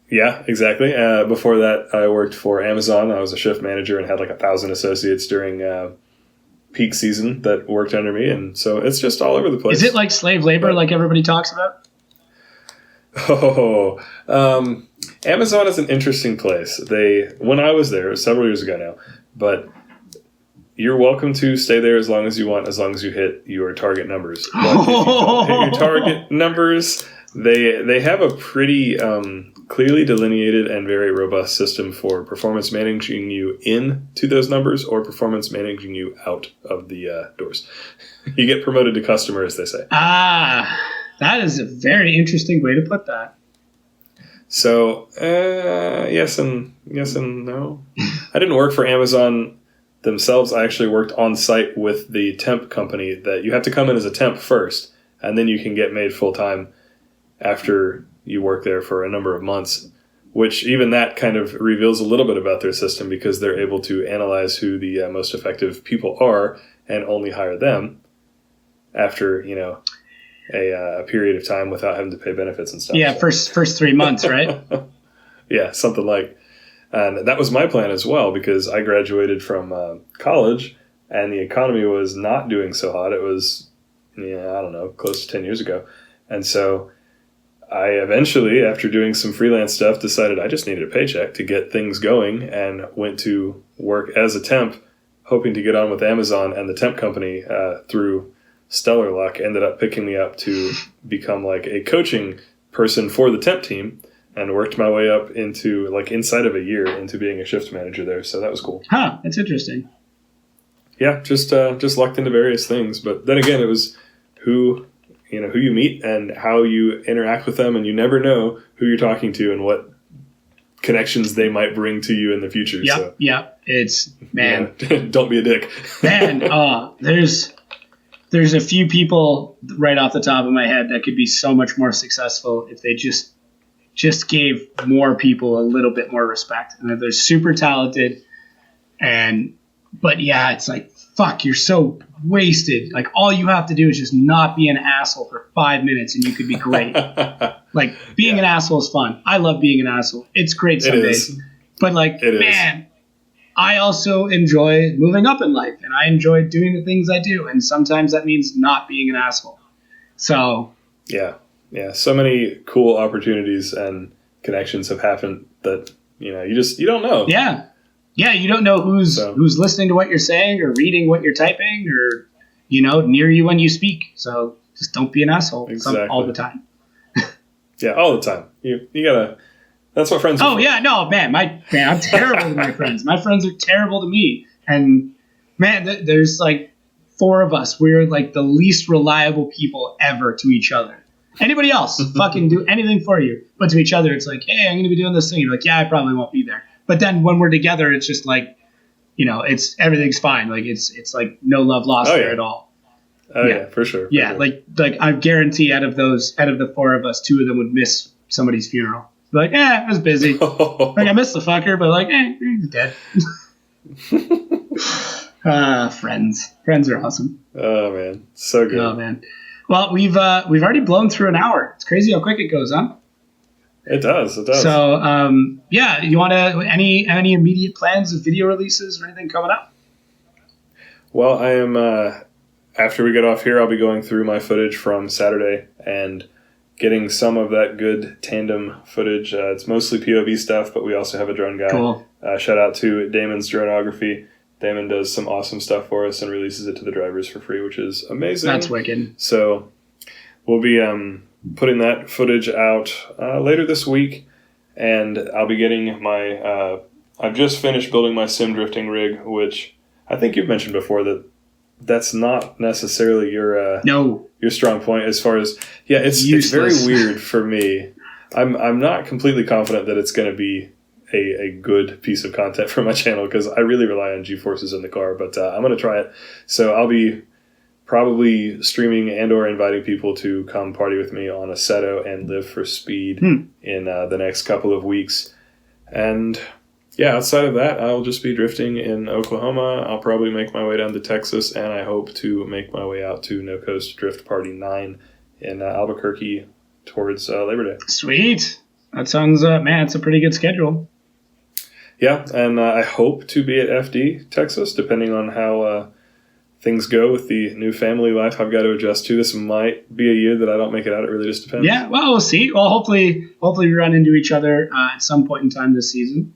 Yeah, exactly. Before that, I worked for Amazon. I was a shift manager and had like 1,000 associates during peak season that worked under me. And so it's just all over the place. Is it like slave labor like everybody talks about? Amazon is an interesting place. When I was there, it was several years ago now, but... You're welcome to stay there as long as you want, as long as you hit your target numbers. But if you don't hit your target numbers, they have a pretty clearly delineated and very robust system for performance managing you into those numbers or performance managing you out of the doors. You get promoted to customer, as they say. That is a very interesting way to put that. So, yes and no. I didn't work for Amazon themselves. I actually worked on site with the temp company that you have to come in as a temp first, and then you can get made full-time after you work there for a number of months, which even that kind of reveals a little bit about their system because they're able to analyze who the most effective people are and only hire them after, a period of time without having to pay benefits and stuff. Yeah, first 3 months, right? Yeah, something like. And that was my plan as well because I graduated from college and the economy was not doing so hot. It was, I don't know, close to 10 years ago. And so I eventually, after doing some freelance stuff, decided I just needed a paycheck to get things going and went to work as a temp, hoping to get on with Amazon, and the temp company, through stellar luck, ended up picking me up to become like a coaching person for the temp team. And worked my way up into, like, inside of a year into being a shift manager there. So that was cool. Huh, that's interesting. Yeah, just lucked into various things. But then again, it was who you meet and how you interact with them. And you never know who you're talking to and what connections they might bring to you in the future. Yeah. It's, man. Don't be a dick. Man, there's a few people right off the top of my head that could be so much more successful if they just gave more people a little bit more respect. And they're super talented. But yeah, it's like, fuck, you're so wasted. Like, all you have to do is just not be an asshole for 5 minutes and you could be great. Like, being an asshole is fun. I love being an asshole. It's great some days. But like, man, I also enjoy moving up in life and I enjoy doing the things I do. And sometimes that means not being an asshole. So yeah. Yeah, so many cool opportunities and connections have happened that, you don't know. Yeah. Yeah, you don't know who's listening to what you're saying or reading what you're typing or, near you when you speak. So just don't be an asshole all the time. Yeah, all the time. You gotta, that's what friends are for. Yeah, no, man, I'm terrible to my friends. My friends are terrible to me. And, man, there's like 4 of us. We're like the least reliable people ever to each other. Anybody else fucking do anything for you. But to each other, it's like, hey, I'm going to be doing this thing. You're like, yeah, I probably won't be there. But then when we're together, it's just like, it's everything's fine. Like it's like no love lost there at all. Oh yeah, for sure. Yeah, sure. Like I guarantee out of the 4 of us, 2 of them would miss somebody's funeral. Like, I was busy. Like I missed the fucker, but like, he's dead. Friends are awesome. Oh man, so good. Oh man. Well, we've already blown through an hour. It's crazy how quick it goes, huh? It does. So, you want to any immediate plans of video releases or anything coming up? Well, I am. After we get off here, I'll be going through my footage from Saturday and getting some of that good tandem footage. It's mostly POV stuff, but we also have a drone guy. Cool. Shout out to Damon's Droneography. Damon does some awesome stuff for us and releases it to the drivers for free, which is amazing. That's wicked. So we'll be putting that footage out later this week, and I'll be getting my... I've just finished building my sim drifting rig, which I think you've mentioned before that's not necessarily your strong point as far as... Yeah, it's very weird for me. I'm not completely confident that it's going to be a good piece of content for my channel because I really rely on G-forces in the car, but I'm going to try it. So I'll be probably streaming and or inviting people to come party with me on Assetto and Live for Speed in the next couple of weeks. And yeah, outside of that, I'll just be drifting in Oklahoma. I'll probably make my way down to Texas, and I hope to make my way out to No Coast Drift Party 9 in Albuquerque towards Labor Day. Sweet. That sounds, man, it's a pretty good schedule. Yeah, and I hope to be at FD, Texas, depending on how things go with the new family life I've got to adjust to. This might be a year that I don't make it out. It really just depends. Yeah, well, we'll see. Well, hopefully we run into each other at some point in time this season.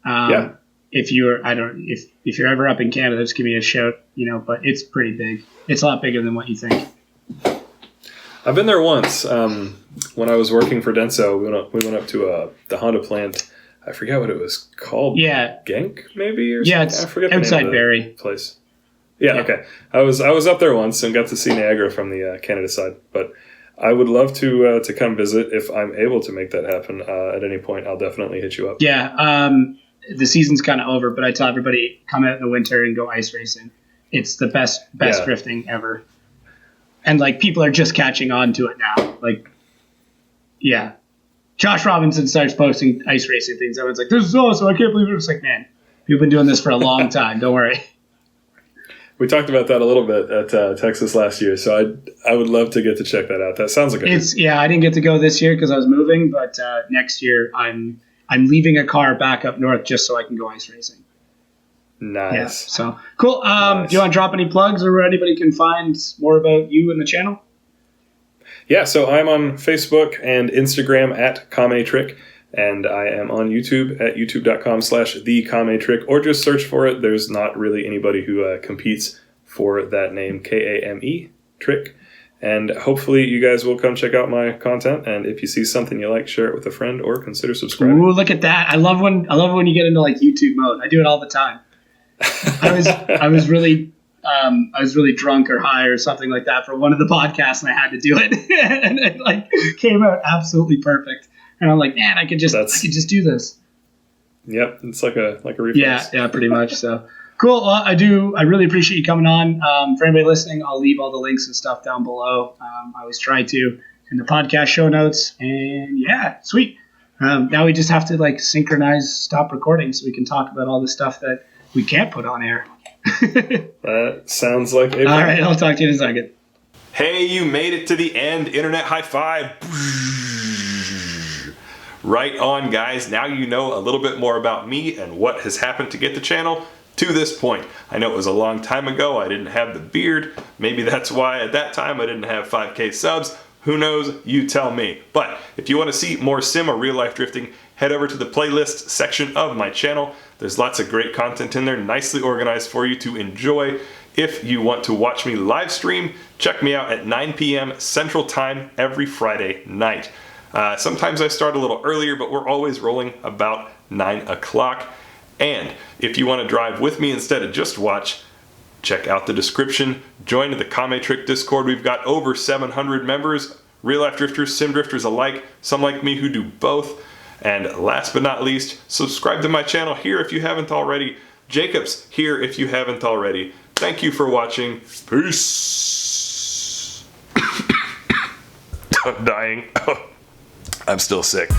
Yeah. If you're ever up in Canada, just give me a shout, but it's pretty big. It's a lot bigger than what you think. I've been there once. When I was working for Denso, we went up to the Honda plant. I forget what it was called. Yeah. Genk, maybe? Or yeah, something? it's I forget outside the name Barrie. of the place. Yeah, okay. I was up there once and got to see Niagara from the Canada side, but I would love to come visit if I'm able to make that happen at any point. I'll definitely hit you up. Yeah, the season's kind of over, but I tell everybody, come out in the winter and go ice racing. It's the best drifting ever. And, people are just catching on to it now. Yeah. Josh Robinson starts posting ice racing things. Everyone's like, this is awesome. I can't believe it. It's like, man, we've been doing this for a long time. Don't worry. We talked about that a little bit at Texas last year, so I would love to get to check that out. That sounds like I didn't get to go this year because I was moving, but next year I'm leaving a car back up north just so I can go ice racing. Nice. Yeah, so cool. Nice. Do you want to drop any plugs or where anybody can find more about you and the channel? Yeah, so I'm on Facebook and Instagram at Kame Trick, and I am on YouTube at youtube.com/thekametrick, or just search for it. There's not really anybody who competes for that name, Kame Trick. And hopefully you guys will come check out my content, and if you see something you like, share it with a friend or consider subscribing. Ooh, look at that. I love when you get into YouTube mode. I do it all the time. I was really drunk or high or something like that for one of the podcasts, and I had to do it, and it came out absolutely perfect. And I'm like, man, I could just do this. Yep, it's like a reflex. Yeah, pretty much. So cool. Well, I really appreciate you coming on. For anybody listening, I'll leave all the links and stuff down below. I always try to in the podcast show notes. And yeah, sweet. Now we just have to synchronize stop recording so we can talk about all the stuff that we can't put on air. That sounds like a plan. All right, I'll talk to you in a second. Hey, you made it to the end. Internet high five. Right on, guys. Now you know a little bit more about me and what has happened to get the channel to this point. I know it was a long time ago. I didn't have the beard. Maybe that's why at that time I didn't have 5K subs. Who knows? You tell me. But if you want to see more sim or real life drifting, head over to the playlist section of my channel. There's lots of great content in there, nicely organized for you to enjoy. If you want to watch me live stream, check me out at 9 p.m. Central Time every Friday night. Sometimes I start a little earlier, but we're always rolling about 9 o'clock. And if you want to drive with me instead of just watch, check out the description. Join the Kame Trick Discord. We've got over 700 members, real life drifters, sim drifters alike, some like me who do both. And last but not least, subscribe to my channel here if you haven't already. Jacob's here if you haven't already. Thank you for watching. Peace. I'm dying. I'm still sick.